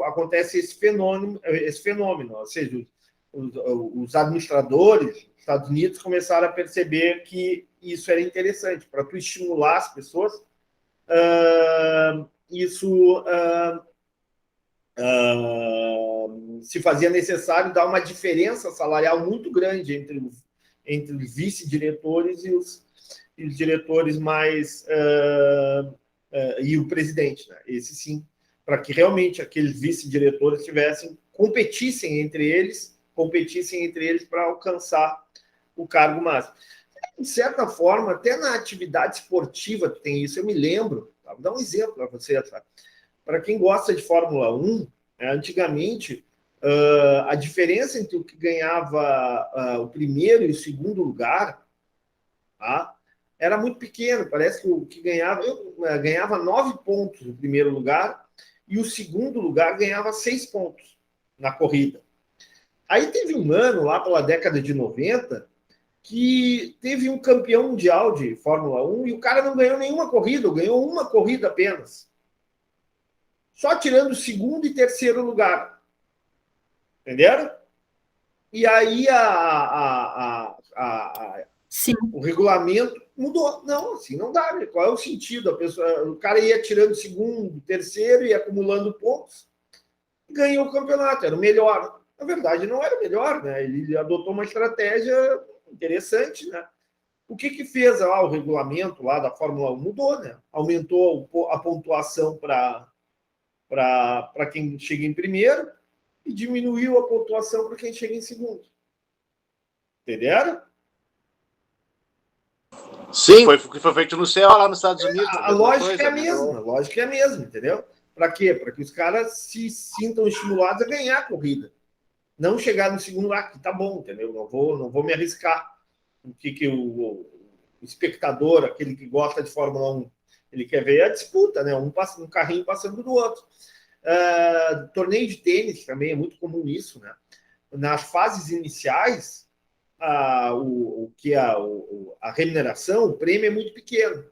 Acontece esse fenômeno, ou seja, os administradores dos Estados Unidos começaram a perceber que isso era interessante para tu estimular as pessoas. Isso se fazia necessário dar uma diferença salarial muito grande entre os vice-diretores e os diretores mais e o presidente, né? Esse sim, para que realmente aqueles vice-diretores competissem entre eles para alcançar o cargo máximo. De certa forma, até na atividade esportiva tem isso. Eu me lembro, vou dar um exemplo para você, para quem gosta de Fórmula 1, antigamente a diferença entre o que ganhava o primeiro e o segundo lugar, tá, era muito pequeno. Parece que o que ganhava 9 pontos no primeiro lugar e o segundo lugar ganhava 6 pontos na corrida. Aí teve um ano, lá pela década de 90, que teve um campeão mundial de Fórmula 1 e o cara não ganhou nenhuma corrida, ganhou uma corrida apenas. Só tirando o segundo e terceiro lugar. Entenderam? E aí Sim. o regulamento mudou. Não, assim não dá. Né? Qual é o sentido? O cara ia tirando segundo, terceiro e acumulando pontos. Ganhou o campeonato, era o melhor. Na verdade, não era o melhor, né? Ele adotou uma estratégia interessante, né? O que fez lá o regulamento lá da Fórmula 1? Mudou, né? Aumentou a pontuação para quem chega em primeiro e diminuiu a pontuação para quem chega em segundo. Entenderam? Sim, foi o que foi feito no CO lá nos Estados Unidos. A lógica é a mesma, a lógica é a mesma, entendeu? Para quê? Para que os caras se sintam estimulados a ganhar a corrida. Não chegar no segundo lá, que tá bom, entendeu? Não vou me arriscar. O que o espectador, aquele que gosta de Fórmula 1, ele quer ver a disputa, né? Um carrinho passando do outro. Torneio de tênis também é muito comum isso, né? Nas fases iniciais, a remuneração, o prêmio é muito pequeno.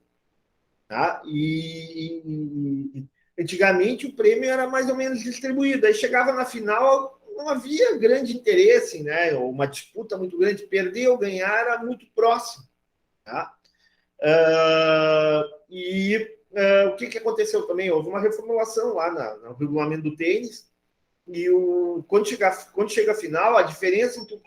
Tá? E antigamente o prêmio era mais ou menos distribuído. Aí chegava na final, não havia grande interesse, né? Uma disputa muito grande. Perder ou ganhar era muito próximo. Tá? O que aconteceu também? Houve uma reformulação lá no regulamento do tênis. E quando chega a final, a diferença entre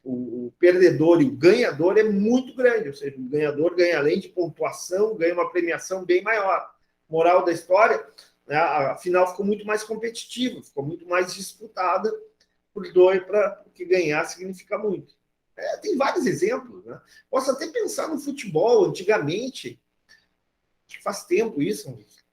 o perdedor e o ganhador é muito grande. Ou seja, o ganhador ganha, além de pontuação, ganha uma premiação bem maior. Moral da história, né, a final ficou muito mais competitiva, ficou muito mais disputada por dois, porque ganhar significa muito. Tem vários exemplos. Né? Posso até pensar no futebol. Antigamente, acho que faz tempo isso, uns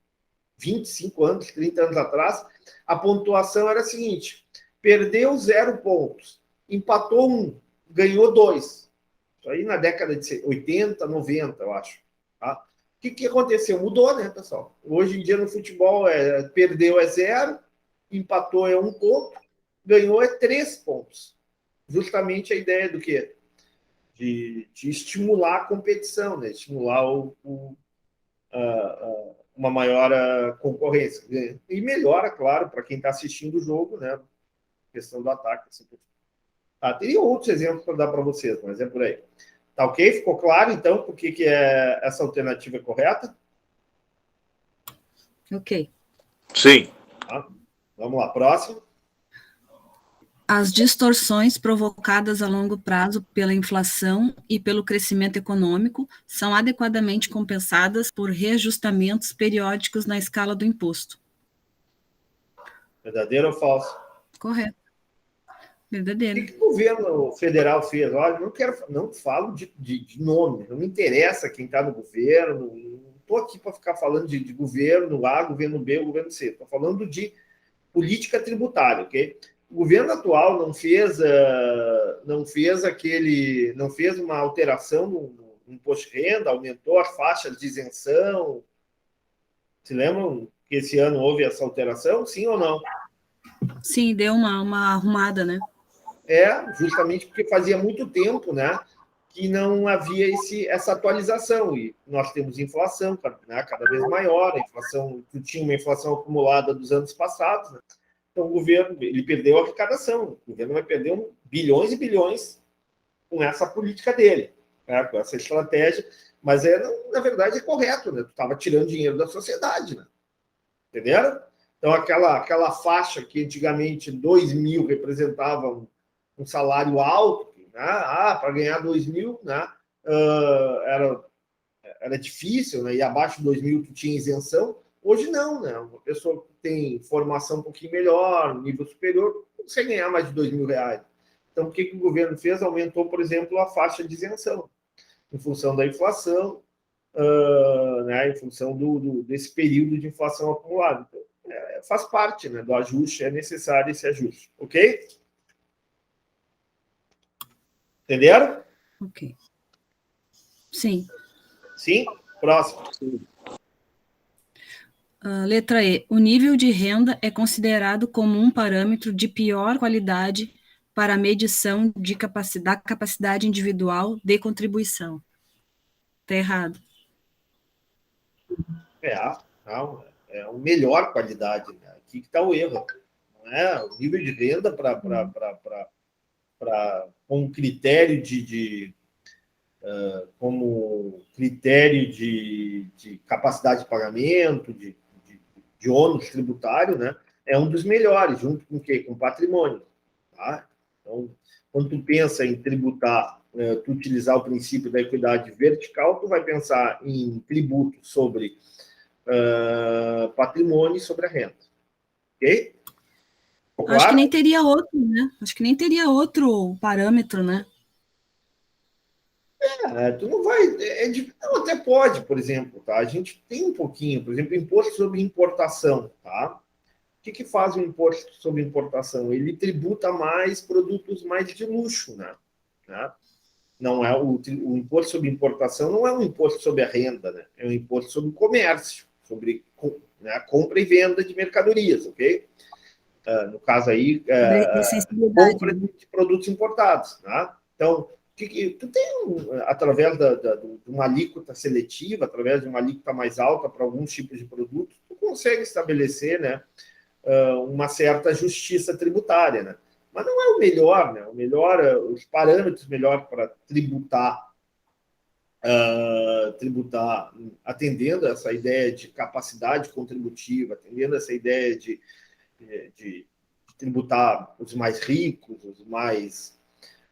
25 anos, 30 anos atrás, a pontuação era a seguinte: perdeu 0 pontos, empatou 1, ganhou 2. Isso aí na década de 80, 90, eu acho. Tá? O que aconteceu? Mudou, né, pessoal? Hoje em dia no futebol, perdeu é 0, empatou é 1 ponto, ganhou é 3 pontos. Justamente a ideia do quê? De estimular a competição, né? Estimular uma maior concorrência. E melhora, claro, para quem está assistindo o jogo, né? Questão do ataque. Assim. Teria outros exemplos para dar para vocês, mas é por aí. Tá ok? Ficou claro, então, por que essa alternativa é correta? Ok. Sim. Tá? Vamos lá, próximo. As distorções provocadas a longo prazo pela inflação e pelo crescimento econômico são adequadamente compensadas por reajustamentos periódicos na escala do imposto. Verdadeiro ou falso? Correto. Verdadeiro. O que o governo federal fez? Olha, não falo de nome, não me interessa quem está no governo, estou aqui para ficar falando de governo A, governo B, governo C. Estou falando de política tributária, ok? O governo atual não fez uma alteração no imposto de renda, aumentou as faixas de isenção. Se lembram que esse ano houve essa alteração? Sim ou não? Sim, deu uma arrumada, né? Justamente porque fazia muito tempo, né, que não havia essa atualização, e nós temos inflação, né, cada vez maior, a inflação, tinha uma inflação acumulada dos anos passados, né? Então o governo, ele perdeu a arrecadação, o governo vai perder bilhões e bilhões com essa política dele, né, com essa estratégia, mas na verdade é correto, né? Tu estava tirando dinheiro da sociedade, né? Entenderam? Então aquela faixa que antigamente 2.000 representava um salário alto, né? Para ganhar 2.000, né? Era difícil, né? E abaixo de 2.000 tu tinha isenção. Hoje não, né? Uma pessoa que tem formação um pouquinho melhor, nível superior, não consegue ganhar mais de R$2.000. Então, o que o governo fez? Aumentou, por exemplo, a faixa de isenção, em função da inflação, né? Em função desse período de inflação acumulado. Então, faz parte, né, do ajuste, é necessário esse ajuste, ok? Entenderam? Ok. Sim. Sim? Próximo. Letra E. O nível de renda é considerado como um parâmetro de pior qualidade para a medição da capacidade individual de contribuição. Está errado. Não, é a melhor qualidade, né? Aqui que está o erro. Não é o nível de renda como critério como critério de capacidade de pagamento, de ônus tributário, né? É um dos melhores, junto com o quê? Com patrimônio. Tá? Então, quando tu pensa em tributar, tu utilizar o princípio da equidade vertical, tu vai pensar em tributo sobre patrimônio e sobre a renda. Ok? Claro? Acho que nem teria outro, né? Acho que nem teria outro parâmetro, né? Tu não vai... Não, até pode, por exemplo, tá? A gente tem um pouquinho, por exemplo, imposto sobre importação, tá? O que faz o imposto sobre importação? Ele tributa mais produtos mais de luxo, né? Não é o imposto sobre importação não é um imposto sobre a renda, né? É um imposto sobre o comércio, sobre, né, a compra e venda de mercadorias, ok? No caso aí, compra de produtos importados, né? Então, tu tem, através de uma alíquota seletiva, através de uma alíquota mais alta para alguns tipos de produtos, tu consegue estabelecer, né, uma certa justiça tributária, né? Mas não é o melhor, né? O melhor, os parâmetros melhor para tributar, atendendo essa ideia de capacidade contributiva, atendendo essa ideia de tributar os mais ricos,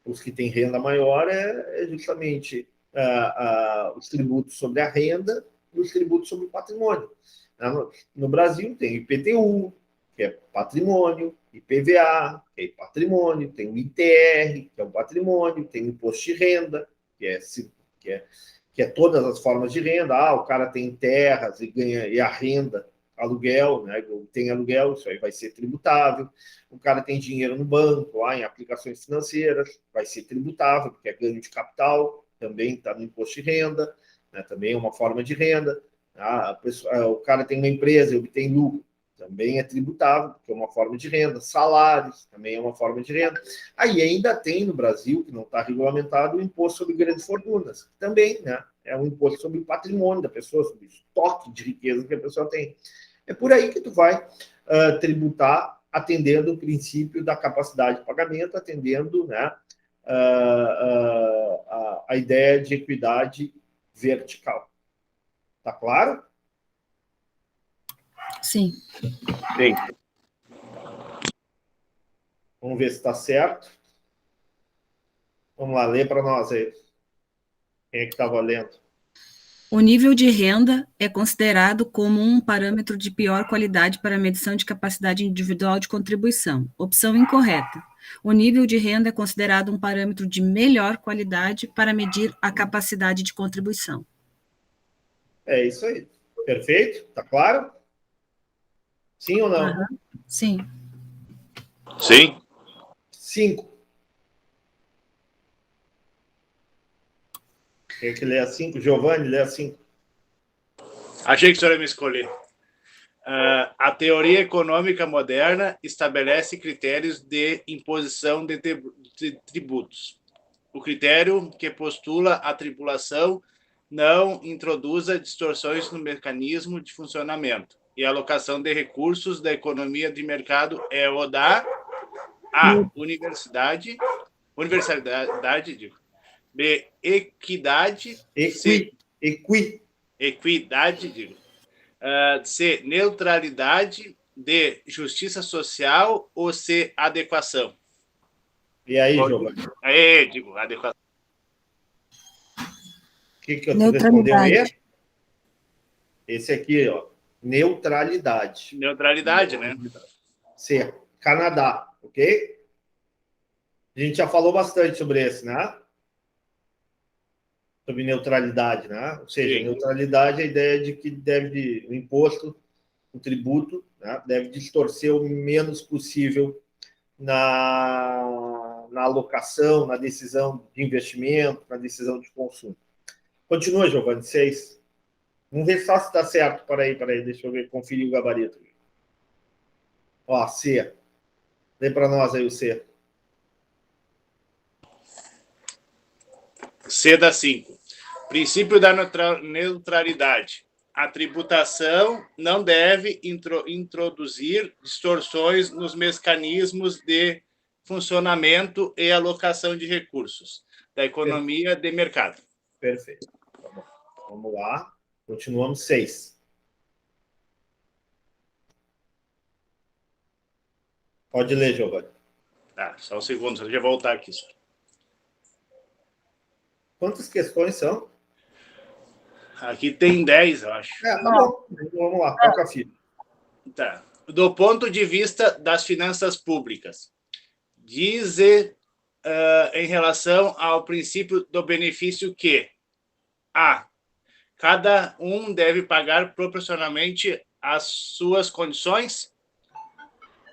os que têm renda maior, é justamente os tributos sobre a renda e os tributos sobre o patrimônio. No Brasil tem o IPTU, que é patrimônio, IPVA, que é patrimônio, tem o ITR, que é o patrimônio, tem o imposto de renda, que é todas as formas de renda. O cara tem terras e a renda, aluguel, né? Tem aluguel, isso aí vai ser tributável. O cara tem dinheiro no banco, em aplicações financeiras, vai ser tributável, porque é ganho de capital, também está no imposto de renda, né? Também é uma forma de renda. O cara tem uma empresa e obtém lucro, também é tributável, porque é uma forma de renda. Salários, também é uma forma de renda. Aí ainda tem no Brasil, que não está regulamentado, o imposto sobre grandes fortunas, também, né? É um imposto sobre o patrimônio da pessoa, sobre o estoque de riqueza que a pessoa tem. É por aí que tu vai tributar, atendendo o princípio da capacidade de pagamento, atendendo, né, a ideia de equidade vertical. Tá claro? Sim. Bem. Vamos ver se está certo. Vamos lá, lê para nós aí. Quem é que estava lendo? O nível de renda é considerado como um parâmetro de pior qualidade para a medição de capacidade individual de contribuição. Opção incorreta. O nível de renda é considerado um parâmetro de melhor qualidade para medir a capacidade de contribuição. É isso aí. Perfeito? Tá claro? Sim ou não? Aham. Sim. Sim. 5. Quem é que lê a 5? Giovanni, lê a 5. Achei que o senhor ia me escolher. A teoria econômica moderna estabelece critérios de imposição de tributos. O critério que postula a tributação não introduza distorções no mecanismo de funcionamento e a alocação de recursos da economia de mercado é o da universalidade, digo, B, equidade, equidade, digo, C, neutralidade, D, justiça social ou C, adequação. E aí, Giovanni? Aí, digo, adequação. O que eu respondeu aí? Esse aqui, ó. Neutralidade. Neutralidade, né? C. Canadá, ok? A gente já falou bastante sobre esse, né? Sobre neutralidade, né? Ou seja, Sim. Neutralidade é a ideia de que o imposto, o tributo, né, deve distorcer o menos possível na alocação, na decisão de investimento, na decisão de consumo. Continua, Giovanni, 6. Vamos ver só se está certo. Peraí, deixa eu ver, conferir o gabarito. Ó, C. Lê para nós aí o C. C da 5. Princípio da neutralidade. A tributação não deve introduzir distorções nos mecanismos de funcionamento e alocação de recursos da economia de mercado. Perfeito. Tá bom. Vamos lá. Continuamos 6. Pode ler, Giovanni. Tá, só um segundo, deixa eu voltar aqui. Quantas questões são? Aqui tem 10, eu acho. Tá bom. Vamos lá, toca a fita. Tá. Do ponto de vista das finanças públicas, diz em relação ao princípio do benefício que A. Cada um deve pagar proporcionalmente às suas condições.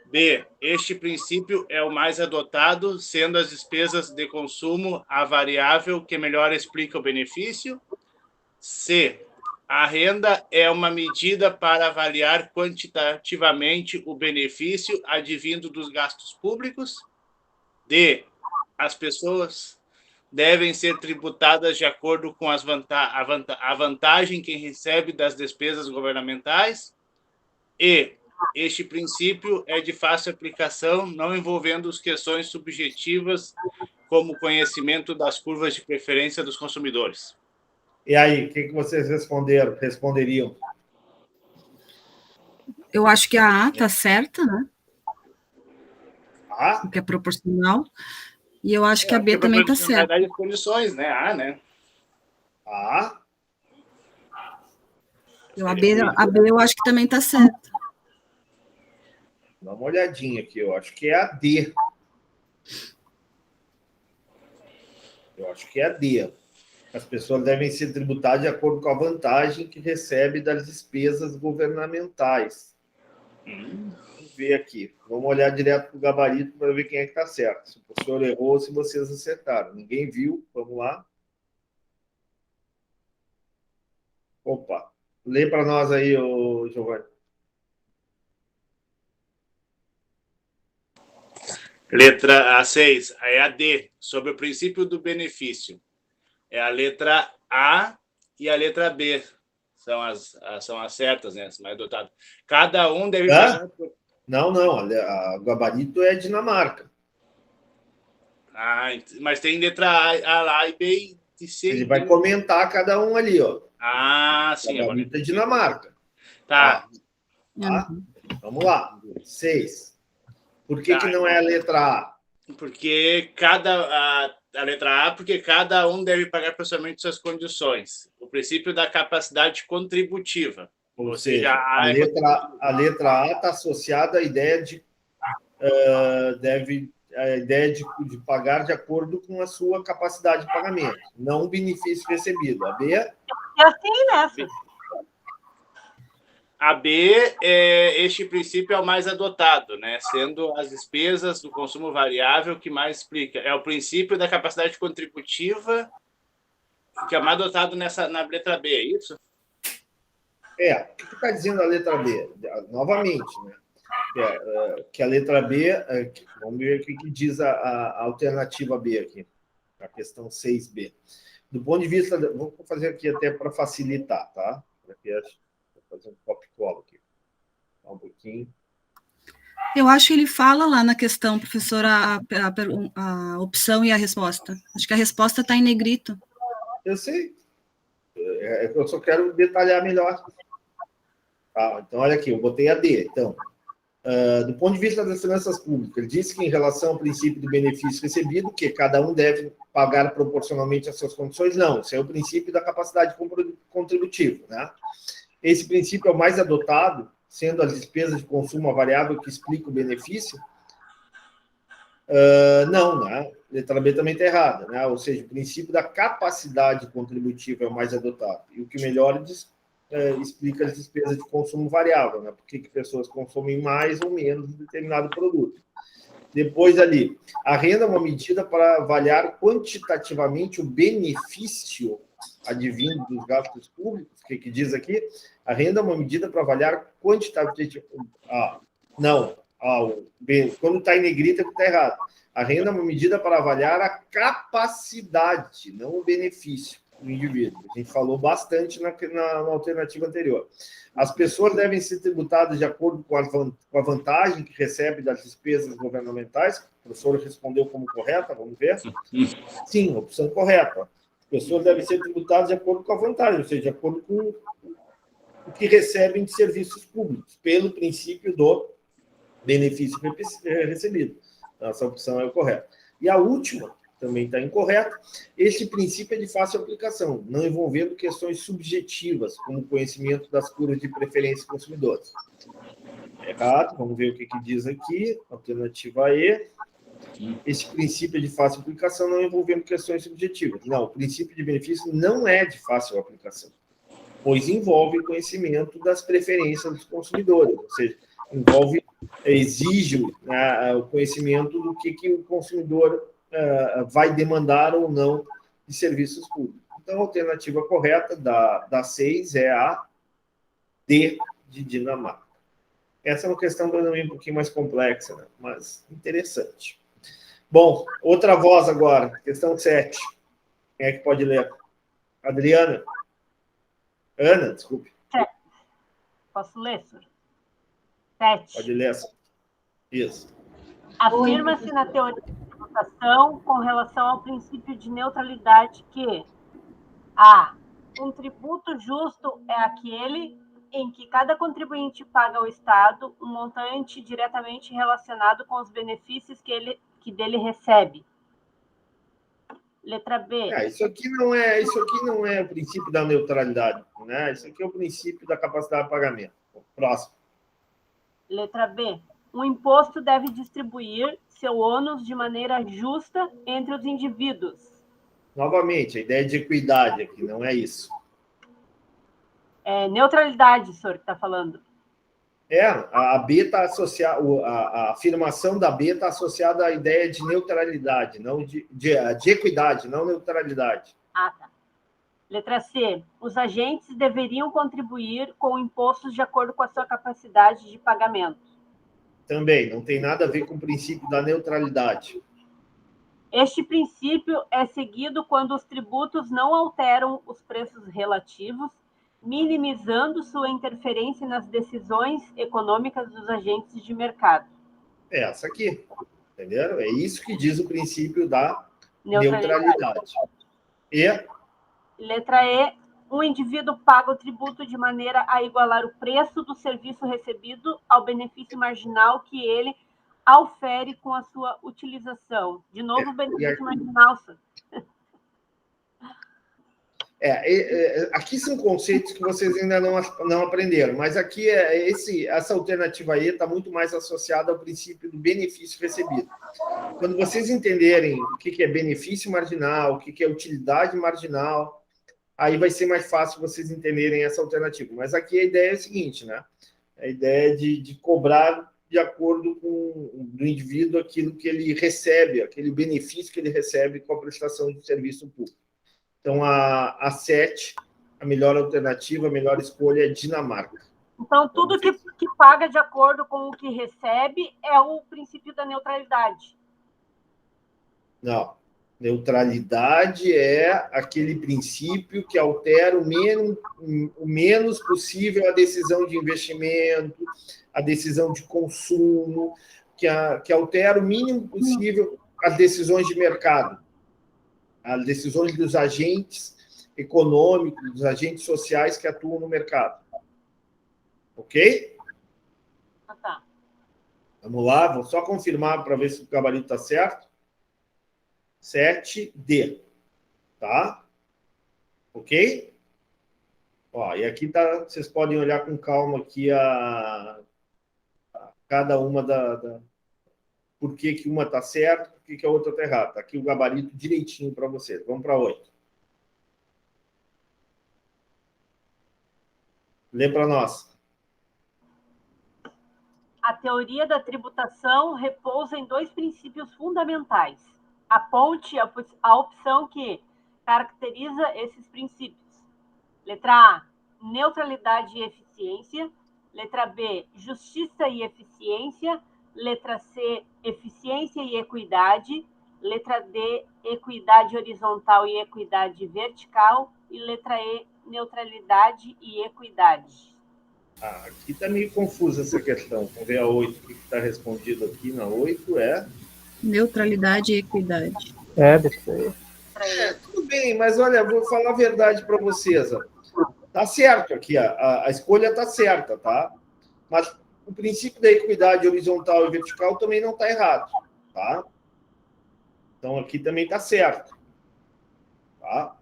B. Este princípio é o mais adotado, sendo as despesas de consumo a variável que melhor explica o benefício. C. A renda é uma medida para avaliar quantitativamente o benefício advindo dos gastos públicos. D. As pessoas devem ser tributadas de acordo com a vantagem que recebe das despesas governamentais. E. Este princípio é de fácil aplicação, não envolvendo as questões subjetivas, como conhecimento das curvas de preferência dos consumidores. E aí, o que vocês responderiam? Eu acho que a A está certa, né? A? Porque é proporcional. E eu acho que a B também está certa. Das condições, né? A, né? A? A B eu acho que também está certa. Dá uma olhadinha aqui, eu acho que é a D. Eu acho que é a D. As pessoas devem ser tributadas de acordo com a vantagem que recebe das despesas governamentais. Vamos ver aqui. Vamos olhar direto para o gabarito para ver quem é que está certo. Se o professor errou ou se vocês acertaram. Ninguém viu. Vamos lá. Opa. Lê para nós aí, Giovanni. Letra A6, é a D, sobre o princípio do benefício. É a letra A e a letra B. São as certas, né? As mais dotadas. Cada um deve... Não. O gabarito é Dinamarca. Mas tem letra A lá e B e C. Ele vai comentar cada um ali, ó. Sim. O gabarito é Dinamarca. Tá. Tá? Vamos lá. 6. Por que não é a letra A? Porque a letra A, porque cada um deve pagar pessoalmente suas condições. O princípio da capacidade contributiva. Ou seja, a letra A está associada à ideia de de pagar de acordo com a sua capacidade de pagamento, não o benefício recebido. A B é assim, né? A B, este princípio é o mais adotado, né? Sendo as despesas do consumo variável que mais explica. É o princípio da capacidade contributiva que é mais adotado na letra B, é isso? O que está dizendo a letra B? Novamente, né? Que a letra B, vamos ver o que diz a alternativa B aqui, a questão 6B. Do ponto de vista, vou fazer aqui até para facilitar, tá? Vou fazer um copy-cola aqui. Só um pouquinho. Eu acho que ele fala lá na questão, professora, a opção e a resposta. Acho que a resposta está em negrito. Eu sei. Eu só quero detalhar melhor. Então, olha aqui, eu botei a D. Então, do ponto de vista das finanças públicas, ele disse que, em relação ao princípio do benefício recebido, que cada um deve pagar proporcionalmente às suas condições, não. Esse é o princípio da capacidade contributiva, né? Esse princípio é o mais adotado, sendo as despesas de consumo a variável que explica o benefício? Não, né? Letra B também está errada, né? Ou seja, o princípio da capacidade contributiva é o mais adotado. E o que melhor explica as despesas de consumo variável, né? Por que pessoas consomem mais ou menos de determinado produto. Depois ali, a renda é uma medida para avaliar quantitativamente o benefício advindo dos gastos públicos. O que diz aqui? A renda é uma medida para avaliar quantitativamente... Quando está em negrita, está errado. A renda é uma medida para avaliar a capacidade, não o benefício do indivíduo. A gente falou bastante na alternativa anterior. As pessoas devem ser tributadas de acordo com a vantagem que recebe das despesas governamentais. O professor respondeu como correta, vamos ver? Sim, opção correta. As pessoas devem ser tributadas de acordo com a vantagem, ou seja, de acordo com o que recebem de serviços públicos, pelo princípio do benefício recebido. Essa opção é o correto. E a última também está incorreta. Este princípio é de fácil aplicação, não envolvendo questões subjetivas, como o conhecimento das curvas de preferência consumidores. Errado, vamos ver o que diz aqui. Alternativa E. Esse princípio é de fácil aplicação, não envolvendo questões subjetivas. Não, o princípio de benefício não é de fácil aplicação, pois envolve o conhecimento das preferências dos consumidores, ou seja, exige o conhecimento do que o consumidor vai demandar ou não de serviços públicos. Então, a alternativa correta da 6 é a D de Dinamarca. Essa é uma questão também um pouquinho mais complexa, né? Mas interessante. Bom, outra voz agora, questão 7. Quem é que pode ler? Adriana? Ana, desculpe. Posso ler, senhor? 7. Pode ler essa. Isso. Afirma-se na teoria da tributação com relação ao princípio de neutralidade que um tributo justo é aquele em que cada contribuinte paga ao Estado um montante diretamente relacionado com os benefícios que dele recebe. Letra B. Isso aqui não é o princípio da neutralidade, né? Isso aqui é o princípio da capacidade de pagamento. Próximo. Letra B. Um imposto deve distribuir seu ônus de maneira justa entre os indivíduos. Novamente, a ideia de equidade aqui, não é isso. É neutralidade, senhor, que está falando. A B está associada, a afirmação da B está associada à ideia de neutralidade, não de equidade, não neutralidade. Tá. Letra C. Os agentes deveriam contribuir com impostos de acordo com a sua capacidade de pagamento. Também, não tem nada a ver com o princípio da neutralidade. Este princípio é seguido quando os tributos não alteram os preços relativos, minimizando sua interferência nas decisões econômicas dos agentes de mercado. Essa aqui, entenderam? É isso que diz o princípio da neutralidade. E? Letra E. Um indivíduo paga o tributo de maneira a igualar o preço do serviço recebido ao benefício marginal que ele aufere com a sua utilização. De novo, o benefício marginal. Aqui são conceitos que vocês ainda não aprenderam, mas aqui essa alternativa E está muito mais associada ao princípio do benefício recebido. Quando vocês entenderem o que é benefício marginal, o que é utilidade marginal, aí vai ser mais fácil vocês entenderem essa alternativa. Mas aqui a ideia é a seguinte, né? A ideia é de cobrar de acordo com o indivíduo aquilo que ele recebe, aquele benefício que ele recebe com a prestação de serviço público. Então, a 7, a melhor alternativa, a melhor escolha é Dinamarca. Então, tudo que paga de acordo com o que recebe é o princípio da neutralidade. Não. Neutralidade é aquele princípio que altera o menos possível a decisão de investimento, a decisão de consumo, que altera o mínimo possível as decisões de mercado, as decisões dos agentes econômicos, dos agentes sociais que atuam no mercado. Ok? Ah, tá. Vamos lá, vou só confirmar para ver se o gabarito está certo. 7D. Tá? Ok? Ó, e aqui tá, vocês podem olhar com calma aqui a cada uma por que uma está certa, por que a outra está errada. Tá aqui o gabarito direitinho para vocês. Vamos para 8. Lê para nós. A teoria da tributação repousa em 2 princípios fundamentais. Aponte a opção que caracteriza esses princípios. Letra A, neutralidade e eficiência. Letra B, justiça e eficiência. Letra C, eficiência e equidade. Letra D, equidade horizontal e equidade vertical. E letra E, neutralidade e equidade. Aqui está meio confusa essa questão. Vamos ver a 8. O que está respondido aqui na 8 é... Neutralidade e equidade. Tudo bem, mas olha, vou falar a verdade para vocês. Tá certo aqui, a escolha está certa, tá? Mas o princípio da equidade horizontal e vertical também não está errado, tá? Então aqui também está certo, tá?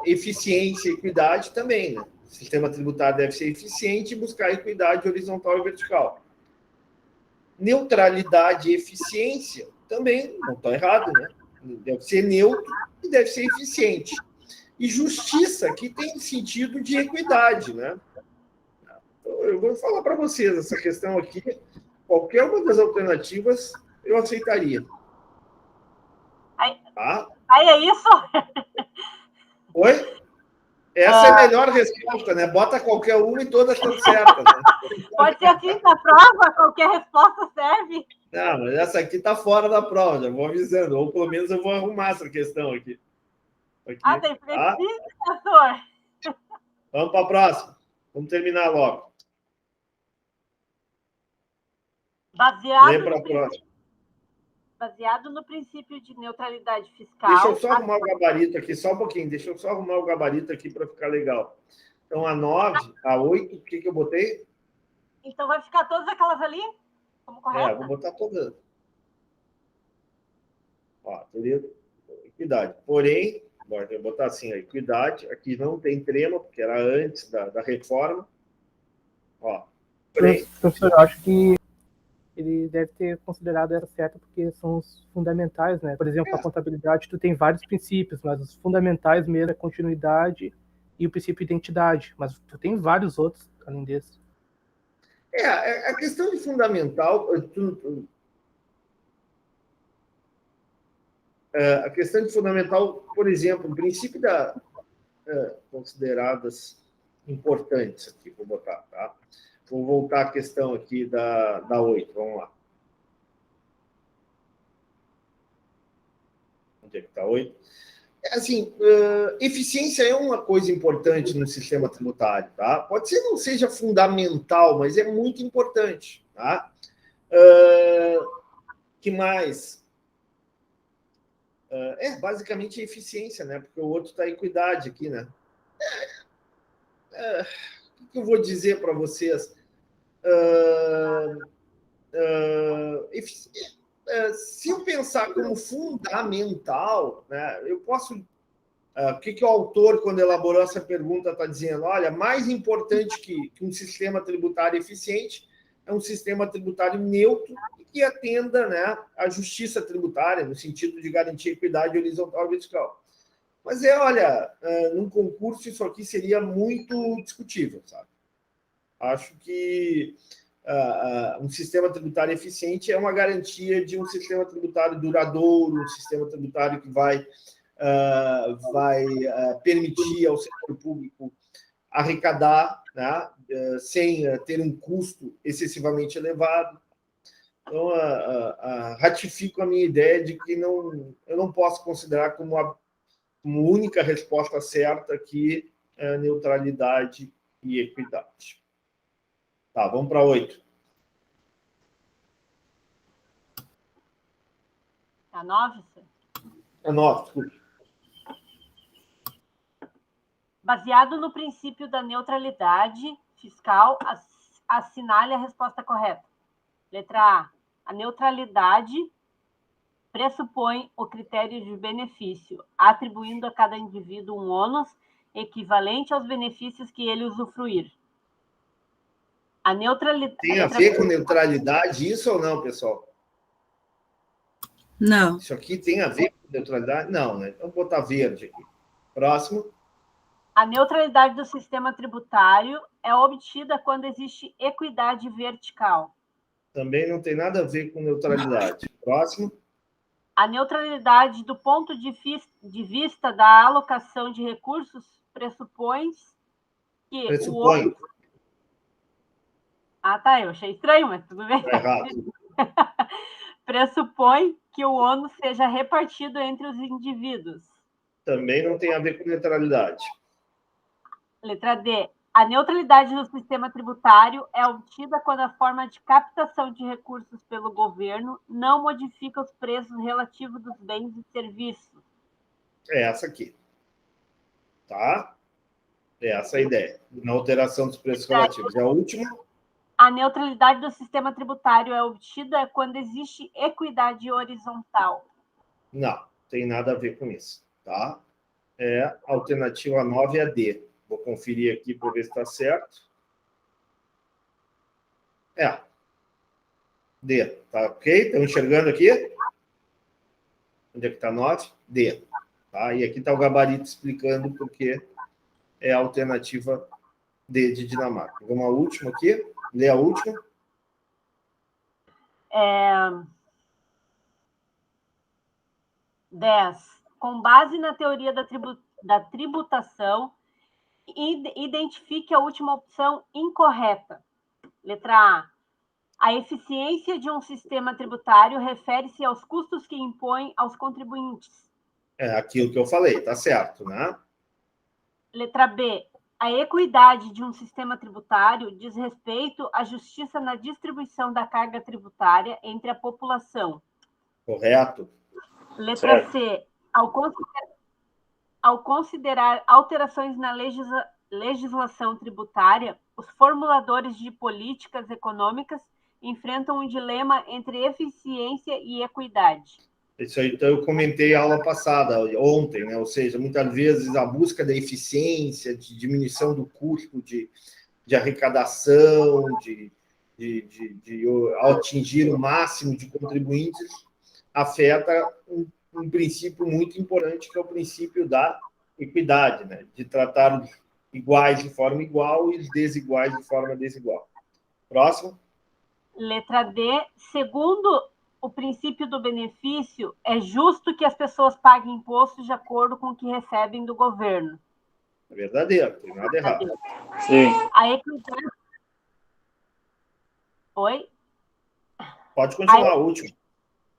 Eficiência e equidade também, né? O sistema tributário deve ser eficiente e buscar equidade horizontal e vertical. Neutralidade e eficiência também não está errado, né? Deve ser neutro e deve ser eficiente. E justiça, que tem sentido de equidade, né? Eu vou falar para vocês, essa questão aqui, qualquer uma das alternativas eu aceitaria. Tá? Aí é isso? Oi? Essa é a melhor resposta, né? Bota qualquer uma e todas estão certas. Né? Pode ser assim na prova? Qualquer resposta serve? Não, mas essa aqui está fora da prova, já vou avisando. Ou pelo menos eu vou arrumar essa questão aqui. Tem flexível, professor? Vamos para a próxima. Vamos terminar logo. Baseado no princípio de neutralidade fiscal... Deixa eu só arrumar o gabarito aqui, só um pouquinho. Deixa eu só arrumar o gabarito aqui para ficar legal. Então, a 9, a 8, o que eu botei? Então, vai ficar todas aquelas ali? Como correto? Vou botar todas. Ó, teoria, equidade. Porém, vou botar assim, a equidade. Aqui não tem trema, porque era antes da reforma. Ó, professor, eu acho que ele deve ter considerado essa certa porque são os fundamentais, né? Por exemplo, a contabilidade, tu tem vários princípios, mas os fundamentais mesmo é continuidade e o princípio de identidade, mas tu tem vários outros além desse. A questão de fundamental... A questão de fundamental, por exemplo, o princípio da... consideradas importantes aqui, vou botar, tá? Vou voltar à questão aqui da 8, vamos lá. Onde é que está 8? Assim, eficiência é uma coisa importante no sistema tributário, tá? Pode ser não seja fundamental, mas é muito importante, tá? Que mais? Basicamente eficiência, né? Porque o outro está equidade aqui, né? O que eu vou dizer para vocês? Se eu pensar como fundamental, né, eu posso... o que o autor, quando elaborou essa pergunta, está dizendo? Olha, mais importante que um sistema tributário eficiente é um sistema tributário neutro e que atenda, né, à justiça tributária, no sentido de garantir equidade horizontal e vertical. Mas olha, num concurso isso aqui seria muito discutível, sabe? Acho que um sistema tributário eficiente é uma garantia de um sistema tributário duradouro, um sistema tributário que vai permitir ao setor público arrecadar, né, sem ter um custo excessivamente elevado. Então, ratifico a minha ideia de que eu não posso considerar como única resposta certa aqui neutralidade e equidade. Tá, vamos para 8. A 9? A 9, desculpe. Baseado no princípio da neutralidade fiscal, assinale a resposta correta. Letra A. A neutralidade pressupõe o critério de benefício, atribuindo a cada indivíduo um ônus equivalente aos benefícios que ele usufruir. A neutralidade... Tem a ver com neutralidade isso ou não, pessoal? Não. Isso aqui tem a ver com neutralidade? Não, né? Então, vou botar verde aqui. Próximo. A neutralidade do sistema tributário é obtida quando existe equidade vertical. Também não tem nada a ver com neutralidade. Próximo. A neutralidade do ponto de vista da alocação de recursos pressupõe que Pressupõe. Ah, tá, eu achei estranho, mas tudo bem. Tá errado. Pressupõe que o ônus seja repartido entre os indivíduos. Também não tem a ver com neutralidade. Letra D. A neutralidade no sistema tributário é obtida quando a forma de captação de recursos pelo governo não modifica os preços relativos dos bens e serviços. É essa aqui. Tá? É essa a ideia. Na alteração dos preços relativos. É a última. A neutralidade do sistema tributário é obtida quando existe equidade horizontal. Não, tem nada a ver com isso. Tá? A alternativa 9 é a D. Vou conferir aqui para ver se está certo. D. Tá ok? Estão enxergando aqui? Onde é que está 9? D. Tá? E aqui está o gabarito explicando porque é a alternativa D de Dinamarca. Vamos à última aqui. Lê a última. 10. Com base na teoria da tributação, identifique a última opção incorreta. Letra A. A eficiência de um sistema tributário refere-se aos custos que impõe aos contribuintes. É aquilo que eu falei, tá certo, né? Letra B. A equidade de um sistema tributário diz respeito à justiça na distribuição da carga tributária entre a população. Correto. Letra C. Ao considerar alterações na legislação tributária, os formuladores de políticas econômicas enfrentam um dilema entre eficiência e equidade. Isso aí, então, eu comentei a aula passada, ontem, né? Ou seja, muitas vezes a busca da eficiência, de diminuição do custo de arrecadação, de atingir o máximo de contribuintes, afeta um princípio muito importante, que é o princípio da equidade, né? De tratar os iguais de forma igual e os desiguais de forma desigual. Próximo. Letra D. Segundo o princípio do benefício, é justo que as pessoas paguem impostos de acordo com o que recebem do governo. É verdadeiro, não tem nada errado. Sim. A equidade... Oi? Pode continuar, a última.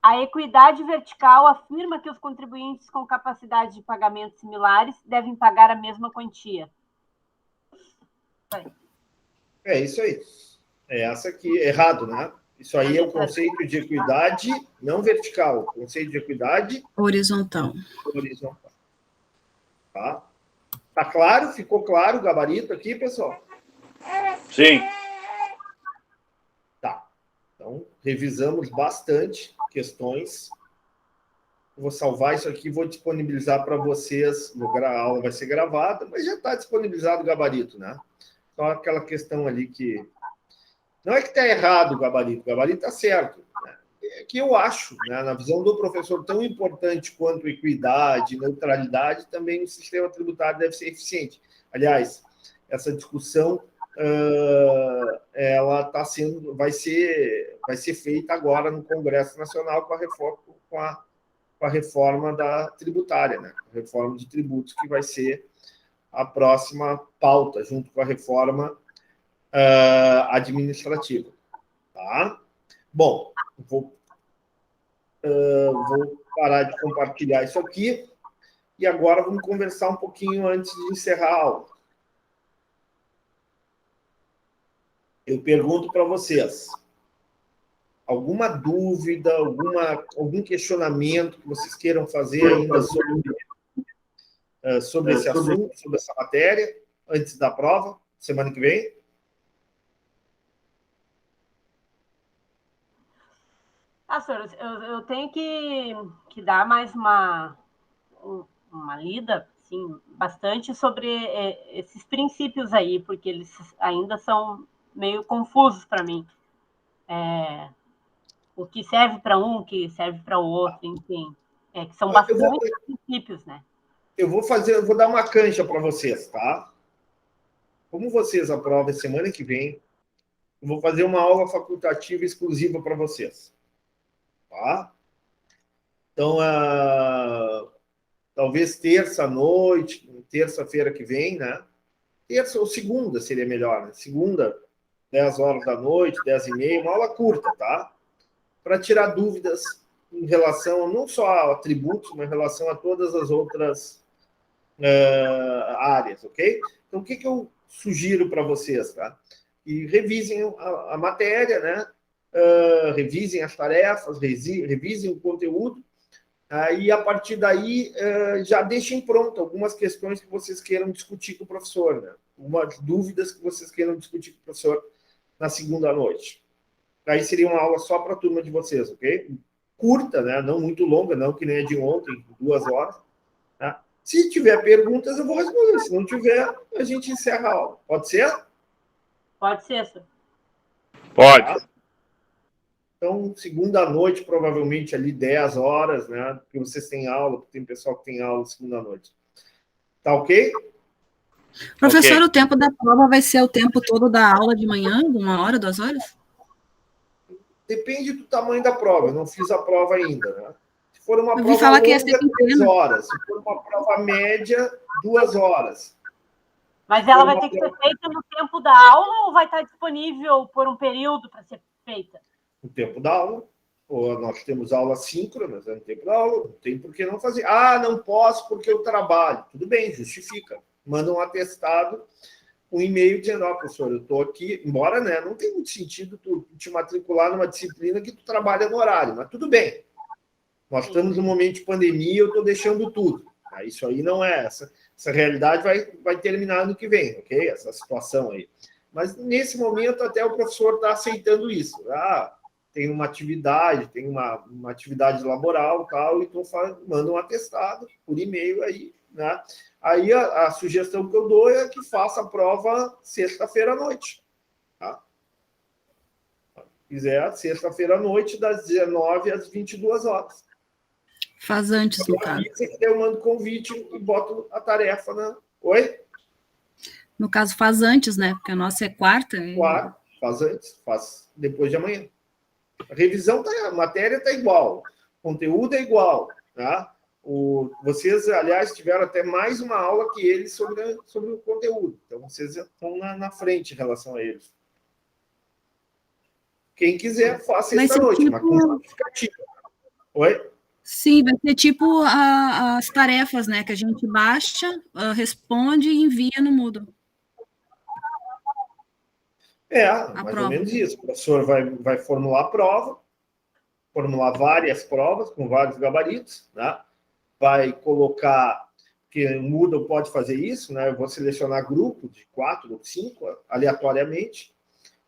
A equidade vertical afirma que os contribuintes com capacidade de pagamento similares devem pagar a mesma quantia. É isso aí. É essa aqui, errado, né? Isso aí é o conceito de equidade não vertical, o conceito de equidade Horizontal. horizontal. Tá? Tá claro? Ficou claro o gabarito aqui, pessoal? Sim. Tá. Então, revisamos bastante questões. Vou salvar isso aqui, vou disponibilizar para vocês. A aula vai ser gravada, mas já está disponibilizado o gabarito, né? Só aquela questão ali que... Não é que está errado o gabarito está certo. Né? que eu acho, né, na visão do professor, tão importante quanto equidade, neutralidade, também o sistema tributário deve ser eficiente. Aliás, essa discussão ela está sendo, vai ser feita agora no Congresso Nacional com a reforma da tributária, né? A reforma de tributos, que vai ser a próxima pauta, junto com a reforma administrativa. Tá? Bom, vou parar de compartilhar isso aqui e agora vamos conversar um pouquinho antes de encerrar a aula. Eu pergunto para vocês, alguma dúvida, algum questionamento que vocês queiram fazer ainda sobre esse assunto, sobre essa matéria, antes da prova, semana que vem? Senhor, eu tenho que dar mais uma lida, assim, bastante sobre esses princípios aí, porque eles ainda são meio confusos para mim. O que serve para um, o que serve para o outro, enfim. Que são bastante princípios, né? Eu vou dar uma cancha para vocês, tá? Como vocês aprovam semana que vem, eu vou fazer uma aula facultativa exclusiva para vocês. Tá? Então, talvez terça-noite, terça-feira que vem, né? Terça ou segunda seria melhor, né? Segunda, 10 horas da noite, 10h30, uma aula curta, tá? Para tirar dúvidas em relação não só a tributos, mas em relação a todas as outras áreas, ok? Então, o que eu sugiro para vocês, tá? E revisem a matéria, né? Revisem as tarefas, revisem o conteúdo, e a partir daí já deixem pronto algumas questões que vocês queiram discutir com o professor, né? Algumas dúvidas que vocês queiram discutir com o professor na segunda noite. Aí seria uma aula só para a turma de vocês, ok? Curta, né? Não muito longa, não que nem a de ontem, 2 horas. Tá? Se tiver perguntas, eu vou responder. Se não tiver, a gente encerra a aula. Pode ser? Pode ser, senhor. Pode. Tá? Então, segunda noite, provavelmente ali 10 horas, né? Porque vocês têm aula, tem pessoal que tem aula segunda noite. Tá ok? Professor, Ok. o tempo da prova vai ser o tempo todo da aula de manhã? 1 hora, 2 horas? Depende do tamanho da prova. Eu não fiz a prova ainda, né? Se for uma Eu prova ouvi falar que ia longa, ser 3 pequena. horas. Se for uma prova média, 2 horas. Mas ela vai ter que ser feita no tempo da aula ou vai estar disponível por um período para ser feita? No tempo da aula. Ou nós temos aula síncrona, no tempo da aula. Não tem por que não fazer. Ah, não posso porque eu trabalho. Tudo bem, justifica. Manda um atestado, um e-mail dizendo, professor, eu estou aqui, embora, né, não tem muito sentido tu te matricular numa disciplina que tu trabalha no horário, mas tudo bem. Nós estamos num momento de pandemia, eu estou deixando tudo. Isso aí não é essa realidade vai terminar ano que vem, ok? Essa situação aí. Mas nesse momento até o professor está aceitando isso. Tem uma atividade, tem uma atividade laboral, tal, então manda um atestado por e-mail aí, né? Aí a sugestão que eu dou é que faça a prova sexta-feira à noite. Tá? Se quiser, sexta-feira à noite, das 19 às 22 horas. Faz antes, no caso. Eu mando convite e boto a tarefa na... Oi? No caso, faz antes, né? Porque a nossa é quarta. Claro, faz antes, faz depois de amanhã. A revisão, a matéria está igual, o conteúdo é igual, tá? Vocês, aliás, tiveram até mais uma aula que eles sobre o conteúdo. Então, vocês estão na frente em relação a eles. Quem quiser, faça esta noite, mas com justificativa. Oi? Sim, vai ser tipo as tarefas, né? Que a gente baixa, responde e envia no Moodle. Mais ou menos isso. O professor vai formular a prova, formular várias provas com vários gabaritos, né? Vai colocar, que o Moodle pode fazer isso, né? Eu vou selecionar grupos de 4 ou 5, aleatoriamente,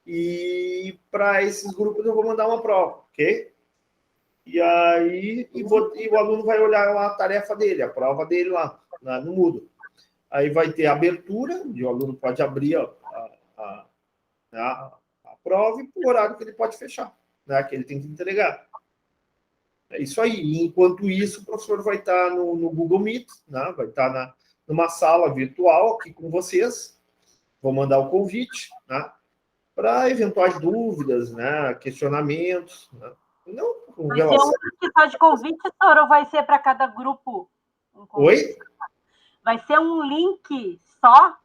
e para esses grupos eu vou mandar uma prova, ok? E aí o aluno vai olhar lá a tarefa dele, a prova dele lá, no Moodle. Aí vai ter a abertura, e o aluno pode abrir a prova e o horário que ele pode fechar, né? Que ele tem que entregar. É isso aí. E, enquanto isso, o professor vai estar no Google Meet, né? Vai estar numa sala virtual aqui com vocês. Vou mandar o convite, né? Para eventuais dúvidas, né? Questionamentos, né? Não com Vai ser relação... link só de convite, Sor, ou vai ser para cada grupo? Oi? Vai ser um link só?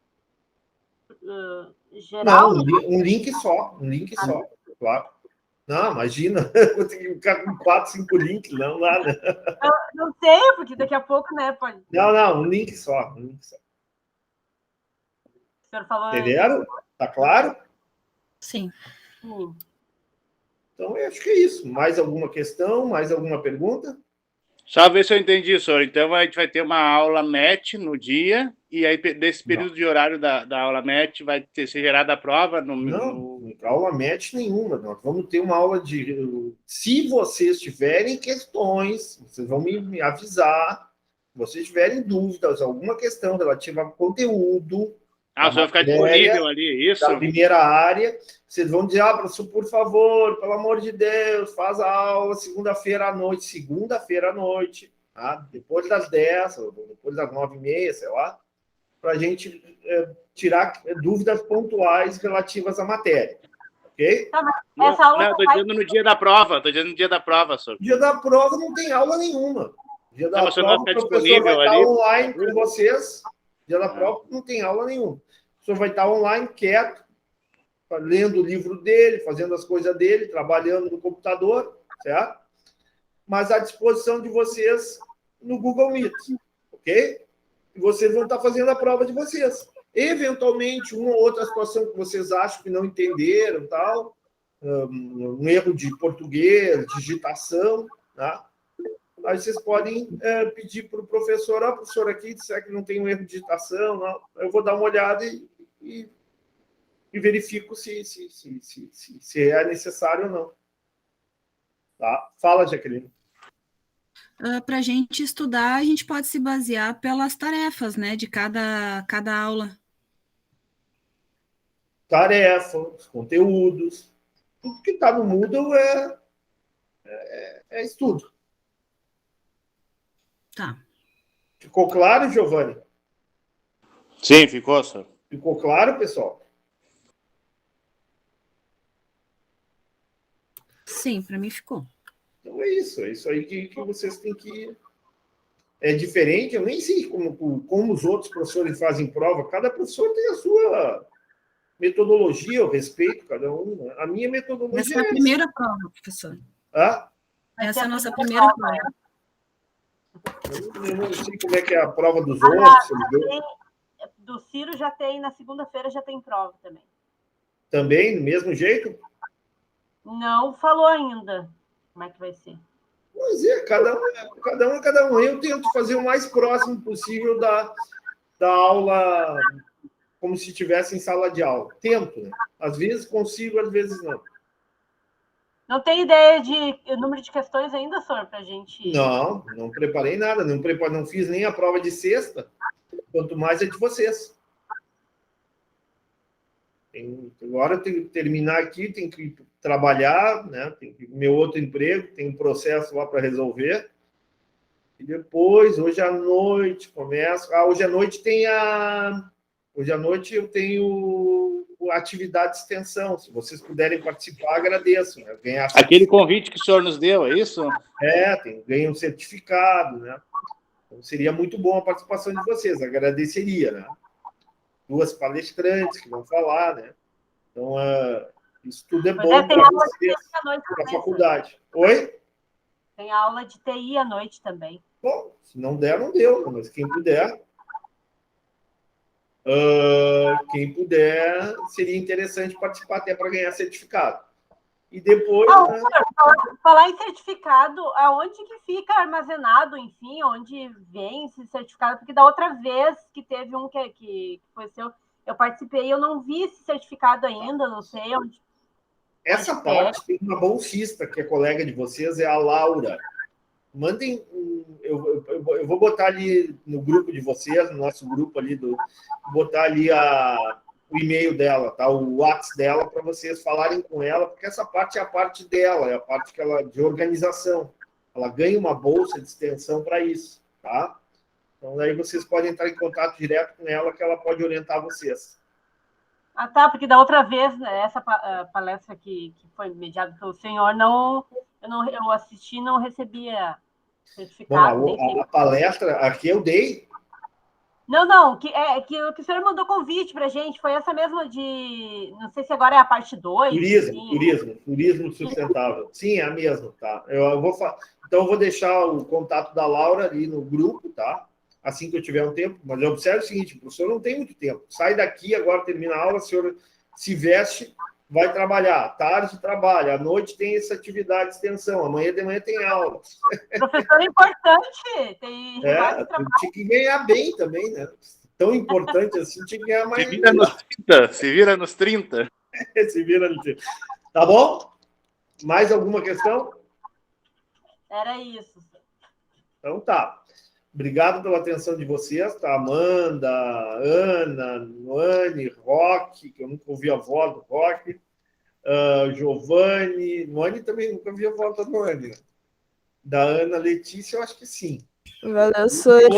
Geral? Não, um link só, claro. Não, imagina, vou ter que ficar com 4, 5 links, não dá, né? Não sei, porque daqui a pouco, né, pode... Não, um link só. O senhor falou... Entenderam? Tá claro? Sim. Sim. Então, eu acho que é isso. Mais alguma questão? Mais alguma pergunta? Só ver se eu entendi, senhor. Então, a gente vai ter uma aula MET no dia, e aí, desse período de horário da aula MET, vai ser gerada a prova? Não, aula MET nenhuma. Nós vamos ter uma aula de... Se vocês tiverem questões, vocês vão me avisar. Se vocês tiverem dúvidas, alguma questão relativa ao conteúdo... Ah, o senhor vai ficar disponível ali, isso? Da primeira área, vocês vão dizer, professor, por favor, pelo amor de Deus, faz a aula segunda-feira à noite, tá? Depois das 10, ou depois das 9h30, sei lá, para a gente tirar dúvidas pontuais relativas à matéria, ok? Tá, mas essa aula não, estou dizendo no dia da prova, senhor. No dia da prova não tem aula nenhuma. No dia da prova, o professor vai estar online com vocês. Dia da prova não tem aula nenhuma. O senhor vai estar online, quieto, lendo o livro dele, fazendo as coisas dele, trabalhando no computador, certo? Mas à disposição de vocês no Google Meet, ok? E vocês vão estar fazendo a prova de vocês. Eventualmente, uma ou outra situação que vocês acham que não entenderam, tal, um erro de português, digitação, tá? Aí vocês podem pedir para o professor, professor, aqui disser que não tem um erro de digitação, não. Eu vou dar uma olhada e verifico se é necessário ou não. Tá? Fala, Jaqueline. Para a gente estudar, a gente pode se basear pelas tarefas, né, de cada aula. Tarefas, conteúdos, tudo que está no Moodle é estudo. Tá. Ficou claro, Giovanni? Sim, ficou, senhor. Ficou claro, pessoal? Sim, para mim ficou. Então é isso aí que vocês têm que... É diferente, eu nem sei como os outros professores fazem prova, cada professor tem a sua metodologia, eu respeito cada um. Né? A minha metodologia Essa é a primeira prova, professor. Essa é a nossa primeira prova. Eu não sei como é que é a prova dos outros. Do Ciro já tem, na segunda-feira já tem prova também. Também, do mesmo jeito? Não falou ainda como é que vai ser. Pois é, cada um. Eu tento fazer o mais próximo possível da aula, como se estivesse em sala de aula. Tento, né? Às vezes consigo, às vezes não. Não tem ideia de número de questões ainda, senhor, para a gente... Não preparei nada. Não fiz nem a prova de sexta, quanto mais a de vocês. Agora eu tenho que terminar aqui, tenho que trabalhar, né? Meu outro emprego, tem um processo lá para resolver. E depois, hoje à noite, começo... hoje à noite eu tenho a atividade de extensão. Se vocês puderem participar, agradeço. Né? Aquele convite que o senhor nos deu, é isso? Ganha um certificado, né? Então, seria muito bom a participação de vocês, agradeceria, né? 2 palestrantes que vão falar, né? Então, isso tudo é bom para vocês, para a faculdade. Oi? Tem aula de TI à noite também. Bom, se não der, não deu, mas quem puder... seria interessante participar até para ganhar certificado. E depois... Falar em certificado, aonde que fica armazenado, enfim, onde vem esse certificado? Porque da outra vez que teve um que foi seu, eu participei, eu não vi esse certificado ainda, não sei onde. Essa parte tem uma bolsista, que é colega de vocês, é a Laura. Mandem... Eu vou botar ali no grupo de vocês, no nosso grupo ali, botar ali o e-mail dela, tá? O WhatsApp dela, para vocês falarem com ela, porque essa parte é a parte dela, é a parte de organização. Ela ganha uma bolsa de extensão para isso, tá? Então, aí vocês podem entrar em contato direto com ela, que ela pode orientar vocês. Ah, tá, porque da outra vez, né, essa palestra que foi mediada pelo senhor, eu assisti e não recebia certificado. Bom, a palestra aqui eu dei. Não, que o senhor mandou convite para a gente, foi essa mesma de, não sei se agora é a parte 2. Turismo sustentável. Sim, é a mesma, tá? Então eu vou deixar o contato da Laura ali no grupo, tá? Assim que eu tiver um tempo, mas observe o seguinte, o professor não tem muito tempo. Sai daqui, agora termina a aula, o senhor se veste, vai trabalhar. À tarde trabalha, à noite tem essa atividade de extensão, amanhã de manhã tem aula. Professor é importante, tem trabalho. Tinha que ganhar bem também, né? Tão importante assim, tinha que ganhar mais. Se vira nos 30. Se vira nos 30. Tá bom? Mais alguma questão? Era isso. Então tá. Obrigado pela atenção de vocês, tá? Amanda, Ana, Noane, Roque, que eu nunca ouvi a voz do Roque, Giovanni, Noane também nunca ouvi a voz da Noane, né? Da Ana Letícia, eu acho que sim. Valeu, Sor.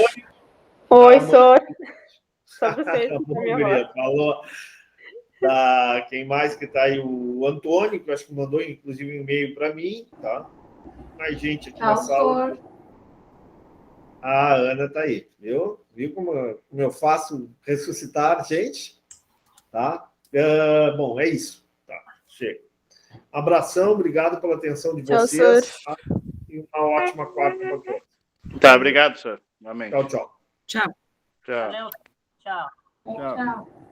Oi, Sor. Só vocês. Falou. Quem mais que está aí? O Antônio, que eu acho que mandou, inclusive, um e-mail para mim, tá? Mais gente aqui na sala. A Ana está aí, viu? Viu como eu faço ressuscitar gente? Tá? Bom, é isso. Tá, chega. Abração, obrigado pela atenção de vocês. Tchau, tá? E uma ótima quarta para todos. Tá, obrigado, senhor. Amém. Tchau, tchau. Tchau. Tchau. Valeu. Tchau. Tchau.